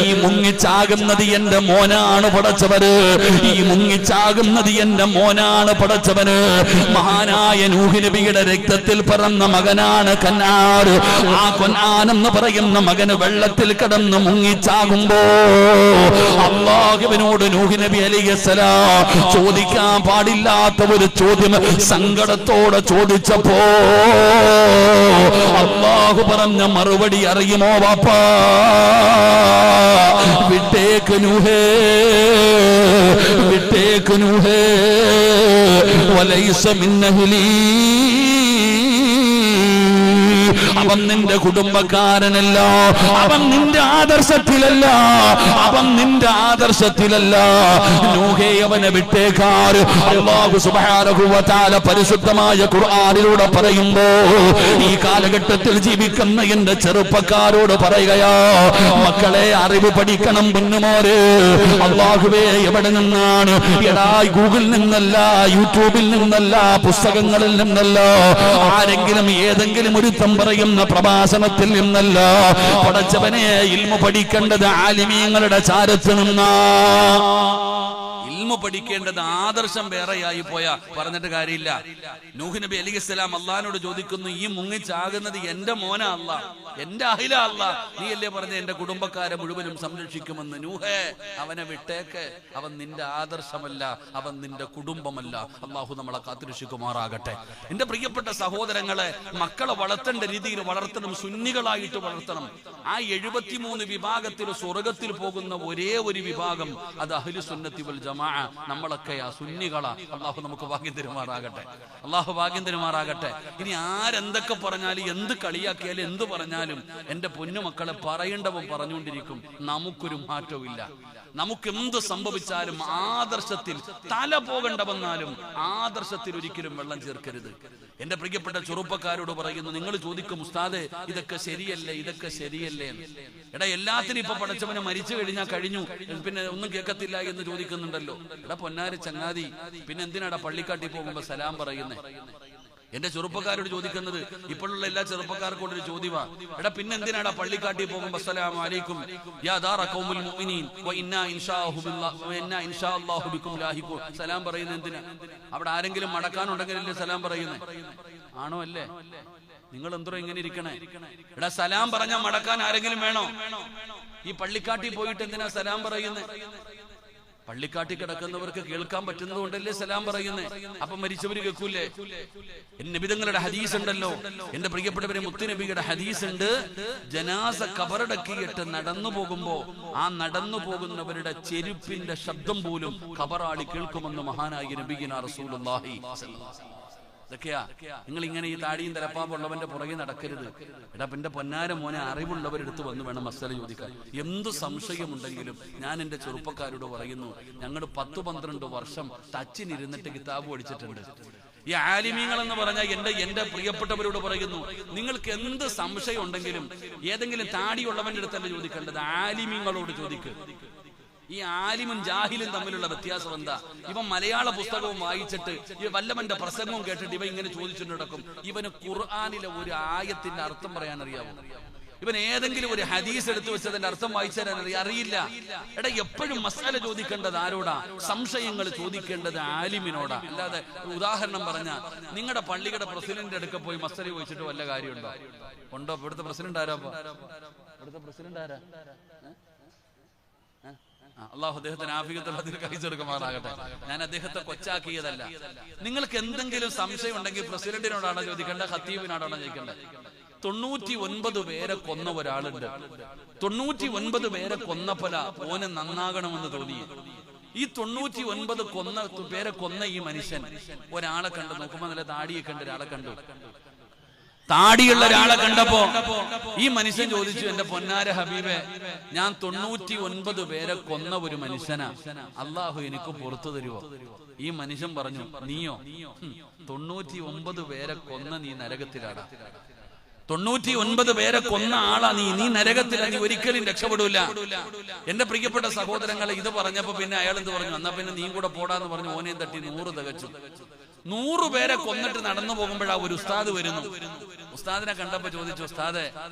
ഈ മുങ്ങിച്ചാകുന്നത് എന്റെ മോനാണ് പടച്ചവന്, ഈ മുങ്ങിച്ചാകുന്നത് എന്റെ മോനാണ് പടച്ചവന്. മഹാനായ നൂഹ് നബിയുടെ രക്തത്തിൽ പിറന്ന മകനാണ് കനാൻ. ആ കനാൻ എന്ന് പറയുന്ന മകന് വെള്ളത്തിൽ കിടന്ന് മുങ്ങിച്ചാകുമ്പോ അല്ലാഹുവിനോട് നൂഹ് നബി അലൈഹിസ്സലാം ചോദിക്കാൻ പാടില്ലാത്ത ഒരു ചോദ്യം സങ്കടത്തോടെ ചോദിച്ചപ്പോ അല്ലാഹു പറഞ്ഞ മറുപടി അറിയുമോ വാപ്പാ? വിട്ടേക്ക് നൂഹേ, വിട്ടേക്ക് നൂഹേ, വലൈസ മിൻ അഹ്ലി, അവൻ നിന്റെ കുടുംബക്കാരനല്ല, അവൻ നിന്റെ ആദർശത്തിലല്ല, അവൻ നിന്റെ ആദർശത്തിലല്ല. നൂഹേ, അവനെ വിട്ടേക്കാർ. അല്ലാഹു സുബ്ഹാനഹു വ തആല പരിശുദ്ധമായ ഖുർആനിലൂടെ പറയുമ്പോ ഈ കാലഘട്ടത്തിൽ ജീവിക്കുന്ന എന്റെ ചെറുപ്പക്കാരോട് പറയുകയാ, മക്കളെ അറിവ് പഠിക്കണം പൊന്നുമോരെ. അല്ലാഹുവേ, എവിടെ നിന്നാണ്? എടാ, ഗൂഗിളിൽ നിന്നല്ല, യൂട്യൂബിൽ നിന്നല്ല, പുസ്തകങ്ങളിൽ നിന്നല്ല, ആരെങ്കിലും ഏതെങ്കിലും ഒരുത്തം പറയുന്ന പ്രഭാഷണത്തിൽ നിന്നല്ല. പടച്ചവനെ, ഇൽമു പഠിക്കേണ്ടത് ആലിമീങ്ങളുടെ ചാരത്ത് നിന്നാ. ഇൽമു പഠിക്കേണ്ടത് ആദർശം വേറെയായി പോയാ പറഞ്ഞിട്ട് കാര്യമില്ല. നൂഹ് നബി അലൈഹിസ്സലാം അള്ളാഹിനോട് ചോദിക്കുന്നു, ഈ മുങ്ങിച്ചാകുന്നത് എന്റെ മോനാ അല്ലാ, എന്റെ അഹില അല്ലാ, നീ അല്ലേ പറഞ്ഞ എന്റെ കുടുംബക്കാരെ മുഴുവനും സംരക്ഷിക്കുമെന്ന്. നൂഹേ, അവനെ വിട്ടേക്ക്, അവൻ നിന്റെ ആദർശമല്ല, അവൻ നിന്റെ കുടുംബമല്ല. അള്ളാഹു നമ്മളെ കാത്തുരക്ഷിക്കുമാറാകട്ടെ. എന്റെ പ്രിയപ്പെട്ട സഹോദരങ്ങളെ, മക്കളെ വളർത്തേണ്ട രീതിയിൽ വളർത്തണം, സുന്നികളായിട്ട് വളർത്തണം. ആ 73 വിഭാഗത്തിൽ സ്വർഗത്തിൽ പോകുന്ന ഒരേ ഒരു വിഭാഗം അത് അഹ്ലു സുന്നത്തി വൽ ജമാഅ, നമ്മളൊക്കെയാ, സുന്നികളാ. അള്ളാഹു നമുക്ക് ഭാഗ്യം തരുമാറാകട്ടെ, അള്ളാഹു ഭാഗ്യം തരുമാറാകട്ടെ. ഇനി ആരെന്തൊക്കെ പറഞ്ഞാലും, എന്ത് കളിയാക്കിയാലും, എന്ത് പറഞ്ഞാലും എന്റെ പൊന്നുമക്കളെ പറയേണ്ടവൻ പറഞ്ഞുകൊണ്ടിരിക്കും. നമുക്കൊരു മാറ്റവും ഇല്ല. നമുക്ക് എന്ത് സംഭവിച്ചാലും ആദർശത്തിൽ തല പോകേണ്ട വന്നാലും ആദർശത്തിൽ ഒരിക്കലും വെള്ളം ചേർക്കരുത്. എന്റെ പ്രിയപ്പെട്ട ചെറുപ്പക്കാരോട് പറയുന്നു, നിങ്ങൾ ചോദിക്കും, ഉസ്താദേ ഇതൊക്കെ ശരിയല്ലേ, ഇതൊക്കെ ശരിയല്ലേ? എടാ, എല്ലാത്തിനും ഇപ്പൊ പടച്ചവനെ മരിച്ചു കഴിഞ്ഞാൽ കഴിഞ്ഞു, പിന്നെ ഒന്നും കേൾക്കത്തില്ല എന്ന് ചോദിക്കുന്നുണ്ടല്ലോ. എടാ പൊന്നാരി ചങ്ങാതി, പിന്നെ എന്തിനാടാ പള്ളിക്കാട്ടി പോകുമ്പോ സലാം പറയുന്നേ? എന്റെ ചെറുപ്പക്കാരോട് ചോദിക്കുന്നത്, ഇപ്പോഴുള്ള എല്ലാ ചെറുപ്പക്കാർക്കും ഒരു ചോദ്യമാ, എടാ പിന്നെ എന്തിനാടാ പള്ളിക്കാട്ടി പോകുമ്പോ അസ്സലാമു അലൈക്കും യാ ദാറ ഖൗമുൽ മുഅ്മിനീൻ വ ഇന്നാ ഇൻഷാ അല്ലാഹു ബിക്കും ലാഹിഖൂൻ, സലാം പറയുന്നത് എന്തിനാ? അവിടെ ആരെങ്കിലും മടക്കാനുണ്ടെങ്കിലല്ലേ സലാം പറയുന്നേ? ആണോ? അല്ലേ? നിങ്ങൾ എന്തോ ഇങ്ങനെ ഇരിക്കണേ? എടാ, സലാം പറഞ്ഞാൽ മടക്കാൻ ആരെങ്കിലും വേണോ? ഈ പള്ളിക്കാട്ടി പോയിട്ട് എന്തിനാ സലാം പറയുന്നേ? പള്ളിക്കാട്ടി കിടക്കുന്നവർക്ക് കേൾക്കാൻ പറ്റുന്നത് കൊണ്ടല്ലേ സലാം പറയുന്നേ. അപ്പൊ മരിച്ചവര് കേൾക്കൂലേ? നബിതങ്ങളുടെ ഹദീസ് ഉണ്ടല്ലോ, എന്റെ പ്രിയപ്പെട്ടവരെ, മുത്തുനബിയുടെ ഹദീസ് ഉണ്ട്. ജനാസ കബറടക്കിയിട്ട് നടന്നു പോകുമ്പോ ആ നടന്നു പോകുന്നവരുടെ ചെരുപ്പിന്റെ ശബ്ദം പോലും ഖബറാളി കേൾക്കുമെന്ന് മഹാനായ നബിയിന റസൂലുള്ളാഹി. ഇതൊക്കെയാ. നിങ്ങൾ ഇങ്ങനെ ഈ താടിയും തലപ്പാമ്പുള്ളവന്റെ പുറകെ നടക്കരുത്. എടാ, എന്റെ പൊന്നാര മോനെ, അറിവുള്ളവരെടുത്ത് വന്ന് വേണം മസല ചോദിക്കാൻ. എന്ത് സംശയമുണ്ടെങ്കിലും ഞാൻ എന്റെ ചെറുപ്പക്കാരോട് പറയുന്നു, ഞങ്ങൾ 10-12 വർഷം ടച്ചിനിരുന്നിട്ട് കിതാബ് പഠിച്ചിട്ടുണ്ട്. ഈ ആലിമീങ്ങൾ എന്ന് പറഞ്ഞാൽ എന്റെ പ്രിയപ്പെട്ടവരോട് പറയുന്നു, നിങ്ങൾക്ക് എന്ത് സംശയം ഉണ്ടെങ്കിലും ഏതെങ്കിലും താടിയുള്ളവന്റെ അടുത്തല്ല ചോദിക്കേണ്ടത്, ആലിമീങ്ങളോട് ചോദിക്കുക. ഈ ആലിമും ജാഹിലും തമ്മിലുള്ള വ്യത്യാസം എന്താ? ഇവൻ മലയാള പുസ്തകവും വായിച്ചിട്ട് വല്ലവന്റെ പ്രസംഗവും കേട്ടിട്ട് ഇവ ഇങ്ങനെ ചോദിച്ചിട്ട് നടക്കും. ഇവന് ഖുർആനിലെ ഒരു ആയത്തിന്റെ അർത്ഥം പറയാൻ അറിയാമോ? ഇവൻ ഏതെങ്കിലും ഒരു ഹദീസ് എടുത്തു വെച്ചതിന്റെ അർത്ഥം വായിച്ചാൽ അറിയില്ല. എടാ, എപ്പോഴും മസാല ചോദിക്കേണ്ടത് ആരോടാ? സംശയങ്ങൾ ചോദിക്കേണ്ടത് ആലിമിനോടാ. അല്ലാതെ ഉദാഹരണം പറഞ്ഞ നിങ്ങളുടെ പള്ളിയുടെ പ്രസിഡന്റ് അടുക്ക പോയി മസാല ചോദിച്ചിട്ട് വല്ല കാര്യമുണ്ടോ? ഉണ്ടോ? ഇവിടുത്തെ പ്രസിഡന്റ് ആരാ? ഇവിടുത്തെ പ്രസിഡന്റ് ആരാ? അള്ളാഹു അദ്ദേഹത്തിന് ആഫിയത്തുള്ള അതിൽ കഴിച്ചെടുക്കുമാറാകട്ടെ. ഞാൻ അദ്ദേഹത്തെ കൊച്ചാക്കിയതല്ല. നിങ്ങൾക്ക് എന്തെങ്കിലും സംശയം ഉണ്ടെങ്കിൽ പ്രസിഡന്റിനോടാണോ ചോദിക്കേണ്ടത്, ഖത്തീബിനോടാണോ ചോദിക്കേണ്ടത്? 99 പേരെ കൊന്ന ഒരാളുണ്ട്. 99 പേരെ കൊന്നപ്പല ഓന് നന്നാകണമെന്ന് തോന്നി. ഈ 99 പേരെ കൊന്ന ഈ മനുഷ്യൻ ഒരാളെ കണ്ടു. നോക്കുമ്പോ നല്ല താടിയൊക്കെ ഉണ്ട്, ഒരാളെ കണ്ടു. താടിയുള്ള ഒരാളെ കണ്ടപ്പോ ഈ മനുഷ്യൻ ചോദിച്ചു, എന്റെ പൊന്നാര ഹബീബെ, ഞാൻ 99 പേരെ കൊന്ന ഒരു മനുഷ്യനാ, അള്ളാഹു എനിക്ക് പുറത്തു തരുവോ? ഈ മനുഷ്യൻ പറഞ്ഞു, നീയോ? 99 പേരെ കൊന്ന നീ നരകത്തിലാടാ. 99 പേരെ കൊന്ന ആളാ നീ നരകത്തിലാ, നീ ഒരിക്കലും രക്ഷപ്പെടൂല. എന്റെ പ്രിയപ്പെട്ട സഹോദരങ്ങളെ, ഇത് പറഞ്ഞപ്പോ പിന്നെ അയാൾ എന്ത് പറഞ്ഞു? എന്നാ പിന്നെ നീ കൂടെ പോടാന്ന് പറഞ്ഞു. ഓനെയും തട്ടി 100 തികച്ചു. 100 പേരെ കൊന്നിട്ട് നടന്നു പോകുമ്പോഴാ ഒരു ഉസ്താദ് വരുന്നു. ഉസ്താദിനെ കണ്ടപ്പോ ചോദിച്ചു, ഉസ്താദെ,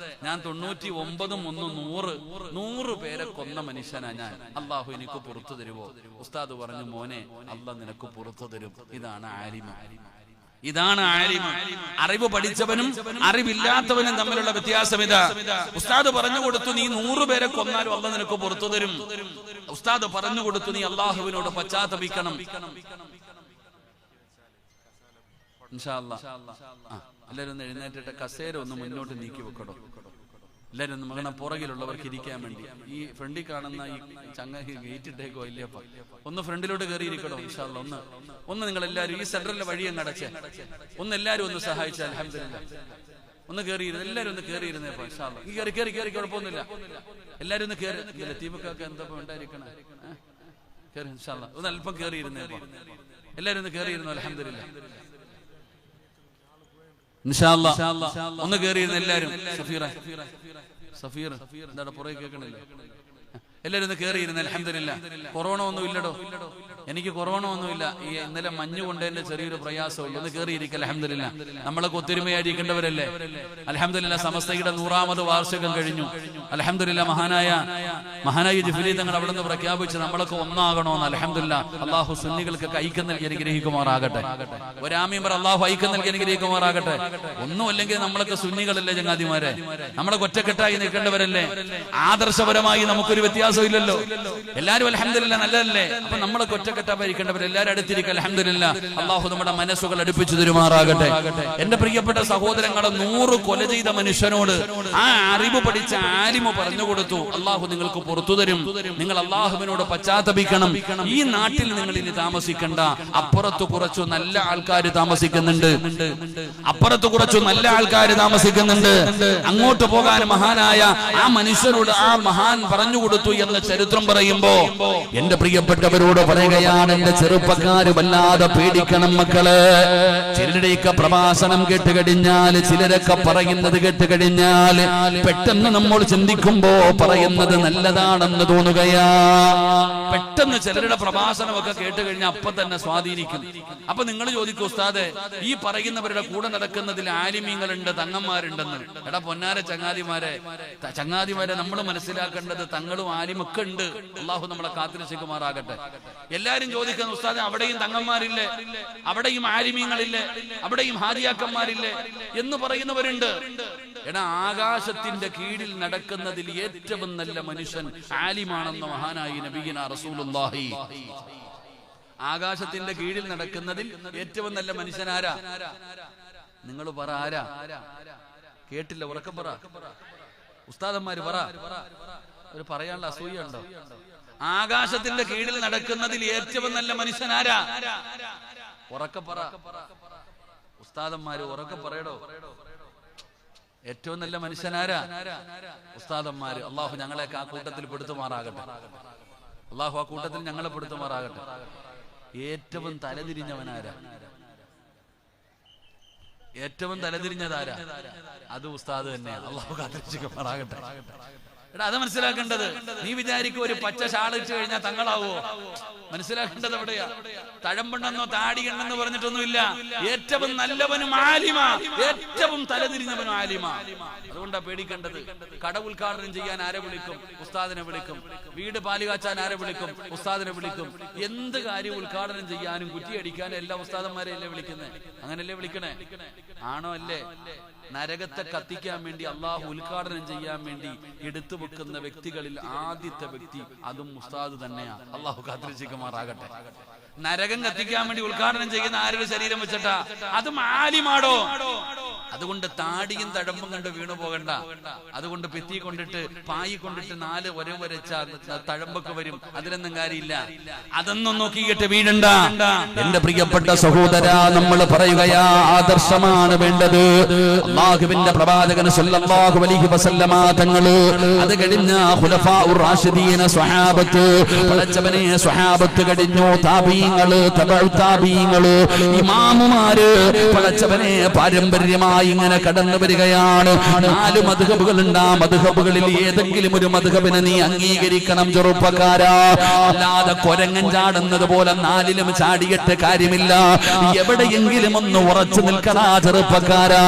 ഞാൻ 99 100 പേരെ കൊന്ന മനുഷ്യനാ ഞാൻ, അള്ളാഹു എനിക്ക് പുറത്തു തരുവോ? ഉസ്താദ് പറഞ്ഞു, മോനെ, അള്ളാഹ് നിനക്ക് പുറത്തു തരും. ഇതാണ് ആലിമ. ഇതാണ് ആലിമ. അറിവ് പഠിച്ചവനും അറിവില്ലാത്തവനും തമ്മിലുള്ള വ്യത്യാസം ഇതാ. ഉസ്താദ് പറഞ്ഞു കൊടുത്തു, നീ 100 പേരെ കൊന്നാലും അള്ളാഹ് നിനക്ക് പുറത്തു തരും. ഉസ്താദ് പറഞ്ഞു കൊടുത്തു, നീ അള്ളാഹുവിനോട് പശ്ചാത്തപിക്കണം. ഇൻഷാ അല്ലാഹ്. എല്ലാവരും ഒന്ന് എഴുന്നേറ്റിട്ട് കസേര ഒന്ന് മുന്നോട്ട് നീക്കി വെക്കടോ. എല്ലാവരും ഒന്ന് മകന പുറകിലുള്ളവർക്ക് ഇരിക്കാൻ വേണ്ടി. ഈ ഫ്രണ്ടിൽ കാണുന്ന ഈ ചങ്ങ ഗേറ്റ് ഇട്ടേക്കോ ഇല്ലപ്പ, ഒന്ന് ഫ്രണ്ടിലോട്ട് കയറിയിരിക്കടോ ഇൻഷാ അല്ലാഹ്. ഒന്ന് നിങ്ങൾ എല്ലാവരും ഈ സെന്ററിലെ വഴി അങ്ങ് അടച്ചേ, ഒന്ന് എല്ലാവരും ഒന്ന് സഹായിച്ചാൽ അൽഹംദുലില്ലാഹ്. ഒന്ന് കയറിയിരുന്നു, എല്ലാവരും ഒന്ന് കയറിയിരുന്നേപ്പോ ഇൻഷാ അല്ലാഹ്. ഈ കയറി കയറി കയറി കുഴപ്പമൊന്നുമില്ല, എല്ലാവരും ഒന്ന് കയറി. ലത്തീഫൊക്കെ എന്താ ഉണ്ടായിരിക്കണം, കയറി ഇൻഷാ അല്ലാഹ്. ഒന്ന് അല്പം കയറിയിരുന്നേപ്പോ എല്ലാവരും ഒന്ന് കയറിയിരുന്നു അൽഹംദുലില്ലാഹ്. ഇൻഷാ അല്ലാഹ് ഒന്ന് കയറിയിരുന്ന എല്ലാവരും. സഫീർ എന്താ പുറകെ കേൾക്കണില്ല, എല്ലാവരും ഒന്ന് കയറിയിരുന്ന അൽഹംദുലില്ലാഹ്. കൊറോണ ഒന്നും ഇല്ലടോ, എനിക്ക് കൊറോണ ഒന്നുമില്ല. ഈ ഇന്നലെ മഞ്ഞ് കൊണ്ടതിന്റെ ചെറിയൊരു പ്രയാസമുള്ളൂ. ഒന്ന് കയറിയിരിക്കുക അൽഹംദുലില്ലാഹ്. നമ്മളൊക്കെ ഒത്തൊരുമയായിരിക്കേണ്ടവരല്ലേ അൽഹംദുലില്ലാഹ്. സമസ്തയുടെ 100ാമത് വാർഷികം കഴിഞ്ഞു അൽഹംദുലില്ലാഹ്. മഹാനായ ജിഫ്രി തങ്ങൾ അവിടെ നിന്ന് പ്രഖ്യാപിച്ച് നമ്മളൊക്കെ ഒന്നാകണമെന്ന് അൽഹംദുലില്ലാഹ്. അള്ളാഹു സുന്നികൾക്ക് ഐക്യം നൽകി അനുഗ്രഹിക്കുമാറാകട്ടെ. ഒരാമീൻ പറ, അള്ളാഹു ഐക്യം നൽകി അനുഗ്രഹിക്കുമാറാകട്ടെ. ഒന്നും അല്ലെങ്കിൽ നമ്മളൊക്കെ സുന്നികളല്ലേ ചങ്ങാതിമാരെ, നമ്മളെ ഒറ്റക്കെട്ടായി നിൽക്കേണ്ടവരല്ലേ. ആദർശപരമായി നമുക്കൊരു വ്യത്യാസം ഇല്ലല്ലോ, എല്ലാവരും അൽഹംദുലില്ലാഹ് നല്ലതല്ലേ. അപ്പൊ നമ്മളൊക്കെ ഒറ്റക്കെട്ടായിരിക്കേണ്ടവർ എല്ലാവരും അടുത്തിരിക്കുക അൽഹംദുലില്ലാഹ്. അള്ളാഹു നമ്മുടെ മനസ്സുകൾ അടുപ്പിച്ചു തരുമാറാകട്ടെ. എന്റെ പ്രിയപ്പെട്ട സഹോദരങ്ങളെ, 100 കൊല ചെയ്ത മനുഷ്യനോട് ആ അറിവ് പഠിച്ച ആലിമ പറഞ്ഞു കൊടുത്തു, അള്ളാഹു നിങ്ങൾക്ക് പുറത്തു തരും, നിങ്ങൾ അള്ളാഹുവിനോട് പശ്ചാത്തപിക്കണം. ഈ നാട്ടിൽ നിങ്ങൾ ഇനി താമസിക്കണ്ട, അപ്പുറത്ത് കുറച്ചു നല്ല ആൾക്കാർ താമസിക്കുന്നുണ്ട്, അപ്പുറത്ത് കുറച്ചു നല്ല ആൾക്കാർ താമസിക്കുന്നുണ്ട്, അങ്ങോട്ട് പോകാൻ മഹാനായ ആ മനുഷ്യനോട് ആ മഹാൻ പറഞ്ഞു കൊടുത്തു എന്ന ചരിത്രം പറയുമ്പോ എന്റെ പ്രിയപ്പെട്ടവരോട് പറയുകയാണ്, എന്റെ ചെറുപ്പക്കാര് വല്ലാതെ പേടിക്കണം മക്കള്. ചിലരുടെയൊക്കെ പ്രഭാഷണം കേട്ടുകഴിഞ്ഞാൽ, ചിലരൊക്കെ പറയുന്നത് കേട്ടുകഴിഞ്ഞാൽ പെട്ടെന്ന് നമ്മൾ ചിന്തിക്കുമ്പോ പറയുന്നത് നല്ലതാണെന്ന് തോന്നുകയാ. പെട്ടെന്ന് ചിലരുടെ പ്രഭാഷണമൊക്കെ കേട്ടുകഴിഞ്ഞാൽ അപ്പൊ തന്നെ സ്വാധീനിക്കും. അപ്പൊ നിങ്ങൾ ചോദിക്കും, ഉസ്താദെ ഈ പറയുന്നവരുടെ കൂടെ നടക്കുന്നതിൽ ആലിമീങ്ങളുണ്ട്, തങ്ങന്മാരുണ്ടെന്ന്. എടാ പൊന്നാര ചങ്ങാതിമാരെ നമ്മൾ മനസ്സിലാക്കേണ്ടത് തങ്ങളും ആലിമൊക്കെ ഉണ്ട്. അള്ളാഹു നമ്മളെ കാത്തിരക്ഷിക്കുമാറാകട്ടെ. എല്ലാരും ചോദിക്കുന്ന, ഉസ്താദെ അവിടെയും തങ്ങന്മാരില്ലേ, അവിടെയും ആലിമീങ്ങളില്ലേ, അവിടെയും ഹാദിയാക്കന്മാരില്ലേ എന്ന് പറയുന്നവരുണ്ട്. എടാ, ആകാശത്തിന്റെ കീഴിൽ നടക്കുന്നതിൽ ഏറ്റവും നല്ല മനുഷ്യൻ ആലിമാണെന്ന മഹാനായി നബിയിന റസൂലുള്ളാഹി. ആകാശത്തിന്റെ കീഴിൽ നടക്കുന്നതിൽ ഏറ്റവും നല്ല മനുഷ്യൻ ആരാ? നിങ്ങൾ പറ, ആരാ? കേട്ടില്ല, ഉറക്കം പറ. ഉസ്താദന്മാര് പറ. ഒരു പറയാനുള്ള അസൂയുണ്ടോ? ആകാശത്തിന്റെ കീഴിൽ നടക്കുന്നതിൽ ഏറ്റവും നല്ല മനുഷ്യൻ ആരാ? ഉറക്കം പറ. ഉസ്താദന്മാര് ഉറക്കം പറയടോ. ഏറ്റവും നല്ല മനുഷ്യനാരാ? ഉസ്താദന്മാര്. അള്ളാഹു ഞങ്ങളെയൊക്കെ ആ കൂട്ടത്തിൽ പെടുത്തുമാറാകട്ടെ. അള്ളാഹു ആ കൂട്ടത്തിൽ ഞങ്ങളെ പെടുത്തുമാറാകട്ടെ. ഏറ്റവും തലതിരിഞ്ഞവനാരാ? ഏറ്റവും തലതിരിഞ്ഞതാരാ? അത് ഉസ്താദ് തന്നെ. അള്ളാഹു കാത്തിരക്ഷിക്കുമാറാകട്ടെ. എടാ, അത് മനസ്സിലാക്കേണ്ടത്. നീ വിചാരിക്കും ഒരു പച്ച ഷാളിട്ട് കഴിഞ്ഞാൽ തങ്ങളാവോ? മനസ്സിലാക്കേണ്ടത് എവിടെയാ? തഴമ്പുണ്ടെന്നോ താടിയുണ്ടെന്ന് പറഞ്ഞിട്ടൊന്നുമില്ല. ഏറ്റവും നല്ലവനും ആലിമ, ഏറ്റവും തലതിരിഞ്ഞവനും ആലിമ. അതുകൊണ്ടാ പേടിക്കേണ്ടത്. കട ഉദ്ഘാടനം ചെയ്യാൻ ആരെ വിളിക്കും? ഉസ്താദിനെ വിളിക്കും. വീട് പാലുകാച്ചാൻ ആരെ വിളിക്കും? ഉസ്താദിനെ വിളിക്കും. എന്ത് കാര്യം ഉദ്ഘാടനം ചെയ്യാനും കുറ്റിയടിക്കാനും എല്ലാ ഉസ്താദന്മാരെയല്ലേ വിളിക്കുന്നത്? അങ്ങനല്ലേ വിളിക്കണേ? ആണോ? അല്ലേ? നരകത്തെ കത്തിക്കാൻ വേണ്ടി, അള്ളാഹു ഉദ്ഘാടനം ചെയ്യാൻ വേണ്ടി എടുത്തു വെക്കുന്ന വ്യക്തികളിൽ ആദ്യത്തെ വ്യക്തി അതും ഉസ്താദ് തന്നെയാ. അള്ളാഹു കാത്തിരക്ഷിക്കുമാറാകട്ടെ. നരകം കത്തിക്കാൻ വേണ്ടി ഉദ്ഘാടനം ചെയ്യുന്ന ആരുടെ ശരീരം വെച്ചിട്ടാ? അതും ആലിമാടോ. അതുകൊണ്ട് താടിയും തഴമ്പും കണ്ട് വീണു പോകണ്ട. അതുകൊണ്ട് ഭിത്തി കൊണ്ടിട്ട് പായി കൊണ്ടിട്ട് 4 ഒരേ വരച്ച തഴമ്പൊക്കെ വരും, അതിലൊന്നും കാര്യമില്ല. അതൊന്നും നോക്കിയിട്ട് വീഴണ്ട. എന്റെ പ്രിയപ്പെട്ട സഹോദര, നമ്മൾ പറയുകയാ, ആദർശമാണ് വേണ്ടത്. അല്ലാഹുവിന്റെ പ്രവാചകൻ സല്ലല്ലാഹു അലൈഹി വസല്ലമ തങ്ങള്, അത് കഴിഞ്ഞ ഖുലഫാഉർ റാഷിദീന സ്വഹാബത്ത്, പടച്ചവനെ സ്വഹാബത്ത് കഴിഞ്ഞു, താബീങ്ങള്, തബഉ താബീങ്ങള്, ഇമാമുമാര്, പടച്ചവനെ പാരമ്പര്യമായി ഇങ്ങനെ കടന്നു വരികയാണ്. 4 മദ്ഹബുകളുണ്ട്. ആ മദ്ഹബുകളിൽ ഏതെങ്കിലും ഒരു മദ്ഹബിനെ നീ അംഗീകരിക്കണം ചെറുപ്പക്കാരാ. അല്ലാതെ കൊരങ്ങൻ ചാടുന്നത് പോലെ 4ലും ചാടിയിട്ട് കാര്യമില്ല. എവിടെയെങ്കിലും ഒന്ന് ഉറച്ചു നിൽക്കണ ചെറുപ്പക്കാരാ.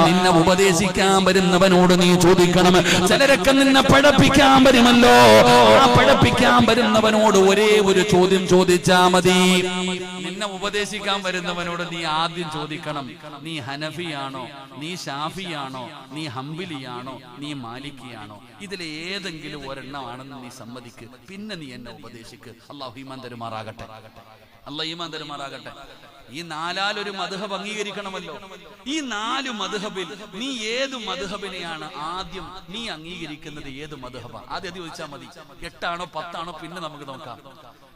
നിന്നെ ഉപദേശിക്കാൻ വരുന്നവനോട് നീ ചോദിക്കണം. ചിലരൊക്കെ നിന്നെ പഴപ്പിക്കാൻ വരുമല്ലോ. ആ പഴപ്പിക്കാൻ വരുന്നവനോട് ഒരേ ഒരു ചോദ്യം ചോദിച്ചാ മതി. നിന്നെ ഉപദേശിക്കാൻ വരുന്നവനോട് നീ ആദ്യം ചോദിക്കണം, നീ ഹനഫിയാണോ, നീ ഷാഫിയാണോ, നീ ഹംബലിയാണോ, നീ മാലിക്കിയാണോ? ഇതിലേതെങ്കിലും ഒരെണ്ണമാണെന്ന് നീ സമ്മതിക്ക്. പിന്നെ നീ എന്നെ ഉപദേശിക്ക്. അല്ലാഹു ഈമാൻ തരുമാറാകട്ടെ. അല്ലാഹു ഈമാൻ തരുമാറാകട്ടെ. ഈ നാലാലൊരു മദ്ഹബ് അംഗീകരിക്കണമല്ലോ. ഈ 4 മദ്ഹബിൽ നീ ഏത് മദ്ഹബിനെയാണ് ആദ്യം നീ അംഗീകരിക്കുന്നത്? ഏത് മദ്ഹബാ ആദ്യം ചോദിച്ചാൽ മതി. 8 ആണോ 10 ആണോ പിന്നെ നമുക്ക് നോക്കാം.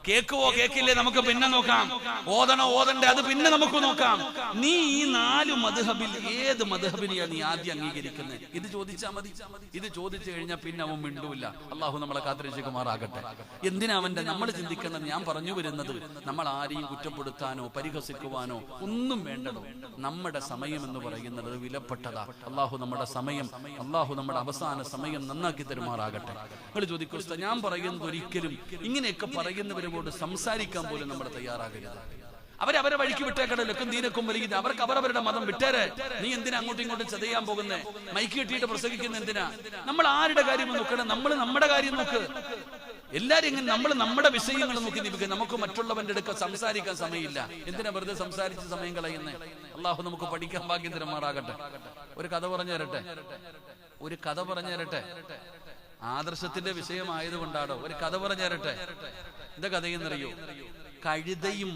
കേക്കുവോ കേക്കില്ലേ നമുക്ക് പിന്നെ നോക്കാം. ഓതണോ ഓതണ്ടേ അത് പിന്നെ നമുക്ക് നോക്കാം. നീ ഈ 4 മദ്ഹബിൽ ഏത് മദ്ഹബിനെയാണ് നീ ആദ്യം അംഗീകരിക്കുന്നത്? ഇത് ചോദിച്ചാൽ മതി. ഇത് ചോദിച്ചു കഴിഞ്ഞാൽ പിന്നെ അവൻ മിണ്ടൂല്ല. അള്ളാഹു നമ്മളെ കാത്തിരക്ഷിക്കുമാറാകട്ടെ. എന്തിനാ അവന്റെ നമ്മൾ ചിന്തിക്കേണ്ടത്? ഞാൻ പറഞ്ഞു വരുന്നത് നമ്മൾ ആരെയും കുറ്റപ്പെടുത്താനോ പരിഹസിക്കുവാനോ ഒന്നും വേണ്ടതോ. നമ്മുടെ സമയം എന്ന് പറയുന്നത് വിലപ്പെട്ടതാ. അള്ളാഹു നമ്മുടെ സമയം, അള്ളാഹു നമ്മുടെ അവസാന സമയം നന്നാക്കി തരുമാറാകട്ടെ. നിങ്ങൾ ചോദിക്കും, ഞാൻ പറയുന്നത് ഒരിക്കലും ഇങ്ങനെയൊക്കെ പറയുന്നവരോട് സംസാരിക്കാൻ പോലും നമ്മൾ തയ്യാറാകരുത്. അവരവരെ വഴിക്ക് വിട്ടേക്കട ലക്കും ദീനക്കും വലിയ അവർക്ക് അവരവരുടെ മതം വിട്ടേരെ. നീ എന്തിനാ അങ്ങോട്ടും ഇങ്ങോട്ടും ചതയാൻ പോകുന്നേ? മൈക്ക് കെട്ടിയിട്ട് പ്രസംഗിക്കുന്ന എന്തിനാ? നമ്മൾ ആരുടെ കാര്യം നോക്കണം? നമ്മൾ നമ്മുടെ കാര്യം നോക്ക്. എല്ലാരും ഇങ്ങനെ നമ്മൾ നമ്മുടെ വിഷയങ്ങൾ നോക്കി നിൽക്കുക. നമുക്ക് മറ്റുള്ളവന്റെ അടുക്ക സംസാരിക്കാൻ സമയമില്ല. എന്തിനാ വെറുതെ സംസാരിച്ച് സമയം കളയുന്നേ? അള്ളാഹു നമുക്ക് പഠിക്കാൻ ഭാഗ്യം തരുമാറാകട്ടെ. ഒരു കഥ പറഞ്ഞു തരട്ടെ. ആദർശത്തിന്റെ വിഷയമായതുകൊണ്ടാണോ? ഒരു കഥ പറഞ്ഞു തരട്ടെ. എന്താ കഥയെന്നറിയോ? കഴുതയും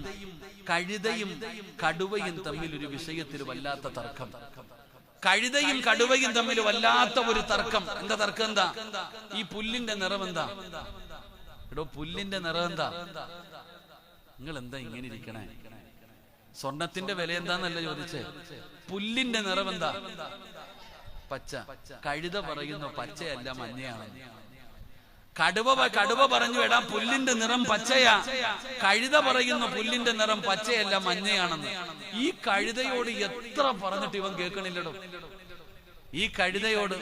കടുവയും തമ്മിൽ ഒരു വിഷയത്തിൽ വല്ലാത്ത തർക്കം. കഴുതയും കടുവയും തമ്മിൽ വല്ലാത്ത ഒരു തർക്കം. എന്താ തർക്കം? എന്താ? ഈ പുല്ലിന്റെ നിറം എന്താ? എടോ, പുല്ലിന്റെ നിറം എന്താ? നിങ്ങൾ എന്താ ഇങ്ങനെ ഇരിക്കണേ? സ്വർണത്തിന്റെ വില എന്താന്നല്ല ചോദിച്ചേ. പുല്ലിന്റെ നിറം എന്താ? പച്ച. കഴുത പറയുന്നു പച്ചയല്ല മഞ്ഞയാണ്. കടുവ പറഞ്ഞു, എടാ പുല്ലിന്റെ നിറം പച്ചയാ. കഴുത പറയുന്നു പുല്ലിന്റെ നിറം പച്ചയല്ല മഞ്ഞയാണെന്ന്. ഈ കഴുതയോട് എത്ര പറഞ്ഞിട്ട് ഇവൻ കേൾക്കണില്ലടോ. ഈ കഴുതയോട്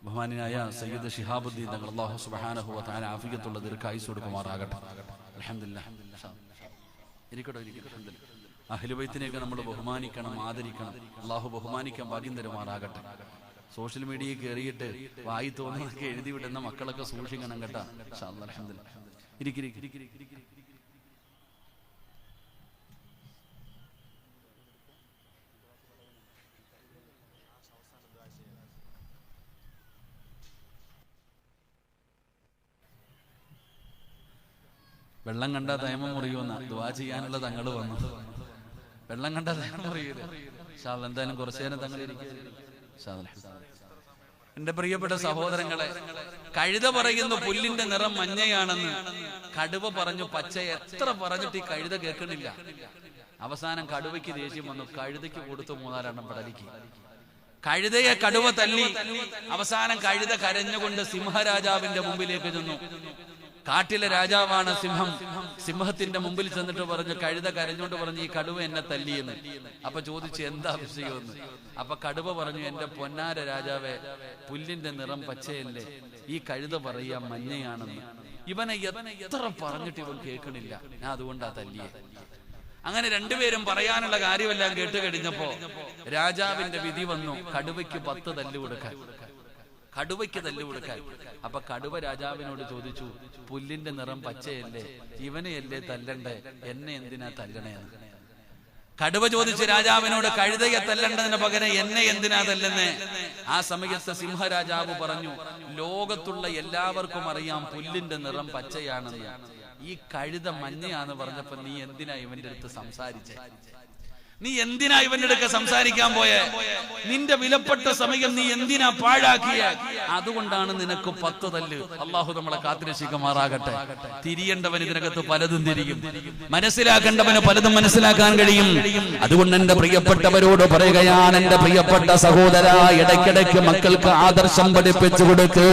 ബഹുമാനായ സയ്യിദ് ശിഹാബുദ്ദീൻ തങ്ങൾ അല്ലാഹു സുബ്ഹാനഹു വ തആല ആഫിയത്തുള്ള ദീർഘായുസ്സ് കൊടുക്കുമാറാകട്ടെ. അൽഹംദുലില്ലാഹ്. ഇരിക്കട്ടെ. അഹ്ലു ബൈത്തിനെയൊക്കെ നമ്മൾ ബഹുമാനിക്കണം, ആദരിക്കണം. അള്ളാഹു ബഹുമാനിക്കാൻ ഭാഗ്യം തരുമാറാകട്ടെ. സോഷ്യൽ മീഡിയയിൽ കയറിയിട്ട് വായി തോന്നുന്നതൊക്കെ എഴുതി വിടുന്ന മക്കളൊക്കെ സൂക്ഷിക്കണം കേട്ടാ. അൽഹംദുലില്ലാഹ്. വെള്ളം കണ്ടാ തയമം മുറിയുമെന്ന ദുആ ചെയ്യാനുള്ള തങ്ങള് വന്നു. വെള്ളം കണ്ടാ തയമം മുറിയില്ല. എന്തായാലും കുറച്ചു നേരം തങ്ങൾ എന്റെ പ്രിയപ്പെട്ട സഹോദരങ്ങളെ, കഴുത പറയുന്നു പുല്ലിന്റെ നിറം മഞ്ഞയാണെന്ന്. കടുവ പറഞ്ഞു പച്ച. എത്ര പറഞ്ഞിട്ട് ഈ കഴുത കേൾക്കണില്ല. അവസാനം കടുവയ്ക്ക് ദേഷ്യം വന്നു. കഴുതയ്ക്ക് കൊടുത്തു 3-4 പടലിക്ക്. കഴുതയെ കടുവ തല്ലി. അവസാനം കഴുത കരഞ്ഞുകൊണ്ട് സിംഹരാജാവിന്റെ മുമ്പിലേക്ക് ചെന്നു. കാട്ടിലെ രാജാവാണ് സിംഹം. സിംഹത്തിന്റെ മുമ്പിൽ ചെന്നിട്ട് പറഞ്ഞു, കഴുത കരഞ്ഞോണ്ട് പറഞ്ഞു, ഈ കടുവ എന്നെ തല്ലിയെന്ന്. അപ്പൊ ചോദിച്ചു എന്താ വിഷയമെന്ന്. അപ്പൊ കടുവ പറഞ്ഞു, എന്റെ പൊന്നാര രാജാവേ, പുല്ലിന്റെ നിറം പച്ചയല്ലേ, ഈ കഴുത പറയാ മഞ്ഞയാണെന്ന്. ഇവനെ എത്ര പറഞ്ഞിട്ട് ഇവൻ കേൾക്കണില്ല. ഞാൻ അതുകൊണ്ടാ തല്ലിയെ. അങ്ങനെ രണ്ടുപേരും പറയാനുള്ള കാര്യമെല്ലാം കേട്ട് കഴിഞ്ഞപ്പോ രാജാവിന്റെ വിധി വന്നു. കടുവയ്ക്ക് 10 തല്ല് കൊടുക്കാൻ. അപ്പൊ കടുവ രാജാവിനോട് ചോദിച്ചു, പുല്ലിന്റെ നിറം പച്ചയല്ലേ, ഇവനെയല്ലേ തല്ലണ്ടേ, എന്നെ എന്തിനാ തല്ലണേന്ന്. കടുവ ചോദിച്ചു രാജാവിനോട്, കഴുതയെ തല്ലണ്ടതിന് പകരം എന്നെ എന്തിനാ തല്ലുന്നേ? ആ സമയത്ത് സിംഹരാജാവ് പറഞ്ഞു, ലോകത്തുള്ള എല്ലാവർക്കും അറിയാം പുല്ലിന്റെ നിറം പച്ചയാണെന്ന്. ഈ കഴുത മഞ്ഞയാന്ന് പറഞ്ഞപ്പോ നീ എന്തിനാ ഇവന്റെ അടുത്ത് സംസാരിച്ചേ? നീ എന്തിനാ ഇവന്റെ അടുക്ക സംസാരിക്കാൻ പോയെ? നിന്റെ വിലപ്പെട്ട സമയം നീ എന്തിനാ പാഴാക്കിയ? അതുകൊണ്ടാണ് നിനക്ക് 10 തല്ല്. അള്ളാഹു നമ്മളെ കാത്തിരക്ഷിക്കുമാറാകട്ടെ. തിരിയേണ്ടവൻ ഇതിനകത്ത് പലതും തിരിയും, മനസ്സിലാക്കേണ്ടവന് പലതും മനസ്സിലാക്കാൻ കഴിയും. അതുകൊണ്ട് എന്റെ പ്രിയപ്പെട്ടവരോട് പറയുകയാണ്, എന്റെ പ്രിയപ്പെട്ട സഹോദര, ഇടയ്ക്കിടയ്ക്ക് മക്കൾക്ക് ആദർശം പഠിപ്പിച്ചു കൊടുക്ക്.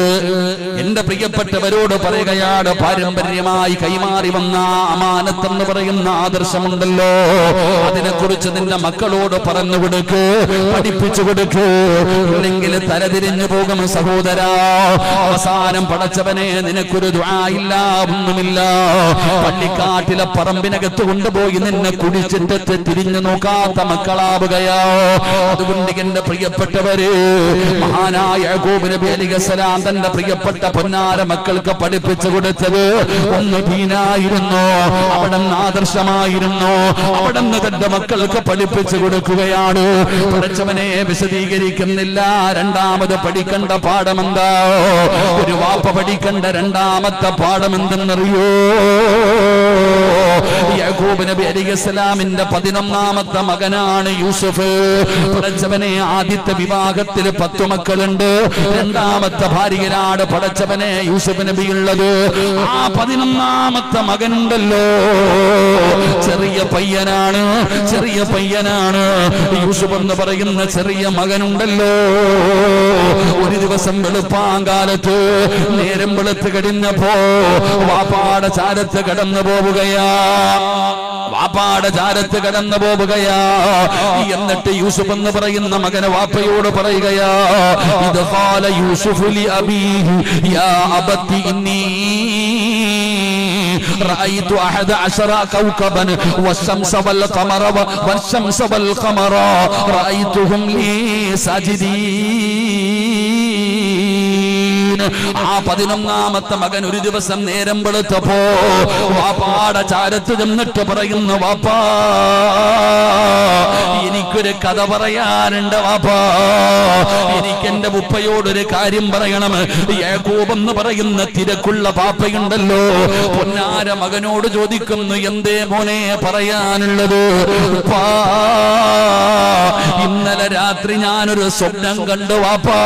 എന്റെ പ്രിയപ്പെട്ടവരോട് പറയുകയാണ്, പാരമ്പര്യമായി കൈമാറി വന്ന അമാനത്ത് എന്ന് പറയുന്ന ആദർശമുണ്ടല്ലോ, അതിനെക്കുറിച്ച് നിന്റെ മക്കളോട് പറഞ്ഞു കൊടുക്ക്, പഠിപ്പിച്ചു കൊടുക്ക്. ഇല്ലെങ്കിൽ തലതിരിഞ്ഞു പോകും സഹോദരാ. അവസാനം പടച്ചവനെ നിനക്കൊരു ദുആ ഇല്ല, ഒന്നുമില്ല. പള്ളിക്കാട്ടിലെ പറമ്പിനകത്ത് കൊണ്ടുപോയി നിന്നെ കുടിച്ചിട്ട് തിരിഞ്ഞു നോക്കാത്ത മക്കളാവുകയോ. അതുകൊണ്ട് എന്റെ പ്രിയപ്പെട്ടവര്, മഹാനായ യാക്കൂബ് നബി അലൈഹിസ്സലാം തന്റെ പ്രിയപ്പെട്ട പൊന്നാര മക്കൾക്ക് പഠിപ്പിച്ചു കൊടുത്തത് ഒന്ന് ദീനായിരുന്നു, അവിടെ ആദർശമായിരുന്നു. അവിടെ തന്റെ മക്കൾക്ക് പഠിപ്പിച്ചു കൊടുക്കുകയാണ്. പഠിച്ചവനെ വിശദീകരിക്കുന്നില്ല. രണ്ടാമത് പഠിക്കേണ്ട പാഠമെന്താ? ഒരു വാപ്പ പഠിക്കേണ്ട രണ്ടാമത്തെ പാഠം എന്തെന്നറിയോ? യാക്കൂബ് നബി അലൈഹിസ്സലാമിന്റെ 11ാമത്തെ മകനാണ് യൂസുഫ്. പഠിച്ചവനെ ആദ്യത്തെ വിവാഹത്തിൽ 10 മക്കളുണ്ട്. രണ്ടാമത്തെ ഭാര്യയിലാണ് പഠിച്ചവനെ യൂസുഫ് നബി ഉള്ളത്. ആ 11ാമത്തെ മകനുണ്ടല്ലോ, ചെറിയ പയ്യനാണ്. യൂസുഫ് എന്ന് പറയുന്ന ചെറിയ മകനുണ്ടല്ലോ, ഒരു ദിവസം വെളുപ്പാങ്കാലത്ത് നേരം വെളുത്ത് കഴിഞ്ഞപ്പോ വാപ്പാടെ ചാരത്ത് കടന്നു പോവുകയാ. എന്നിട്ട് യൂസുഫ് എന്ന് പറയുന്ന മകന് വാപ്പയോട് പറയുകയാ, ഇത് ഖാല യൂസുഫ് ലി അബീഹി യാ അബത്തി ഇന്നി റഅയ്തു 11 കൗകബൻ والشمس والقمر رأيتهم لي ساجدين. ആ 11ാമത്തെ മകൻ ഒരു ദിവസം നേരം വെളുത്തപ്പോ വാപ്പാടെ ചാരത്ത് ചെന്നിട്ട് പറയുന്നു, വാപ്പാ എനിക്കൊരു കഥ പറയാനുണ്ട് വാപ്പാ, എനിക്ക് എന്റെ ഉപ്പയോടൊരു കാര്യം പറയണം. യാക്കൂബ് എന്ന് പറയുന്ന തിരക്കുള്ള പാപ്പയുണ്ടല്ലോ, പൊന്നാര മകനോട് ചോദിക്കുന്നു, എന്തേ മോനെ പറയാനുള്ളത്? ഉപ്പാ, ഇന്നലെ രാത്രി ഞാനൊരു സ്വപ്നം കണ്ടു വാപ്പാ.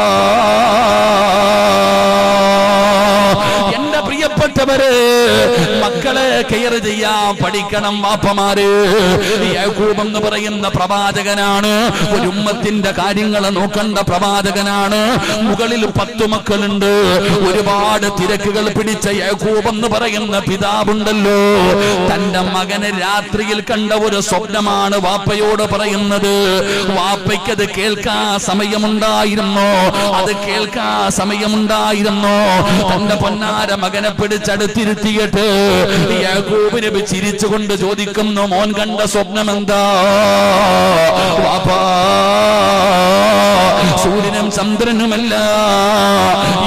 എന്റെ പ്രിയപ്പെട്ടവര്, മക്കളെ കെയർ ചെയ്യാൻ പഠിക്കണം വാപ്പമാര്. യാക്കൂബ് എന്ന് പറയുന്ന പ്രവാചകനാണ്, ഒരു ഉമ്മത്തിന്റെ കാര്യങ്ങൾ നോക്കേണ്ട പ്രവാചകനാണ്. മുകളിൽ 10 മക്കളുണ്ട്. ഒരുപാട് തിരക്കുകൾ പിടിച്ച യാക്കൂബ് എന്ന് പറയുന്ന പിതാവുണ്ടല്ലോ, തന്റെ മകന് രാത്രിയിൽ കണ്ട ഒരു സ്വപ്നമാണ് വാപ്പയോട് പറയുന്നത്. വാപ്പയ്ക്കത് കേൾക്കാൻ സമയമുണ്ടായിരുന്നോ? തന്റെ പൊന്നാര മകനെ പിടിച്ചടുത്തിരുത്തിയിട്ട് യാക്കൂബ് നബി ചിരിച്ചുകൊണ്ട് ചോദിക്കുന്നു, മോൻ കണ്ട സ്വപ്നം എന്താ? വാപ്പാ, സൂര്യനും ചന്ദ്രനുമല്ല,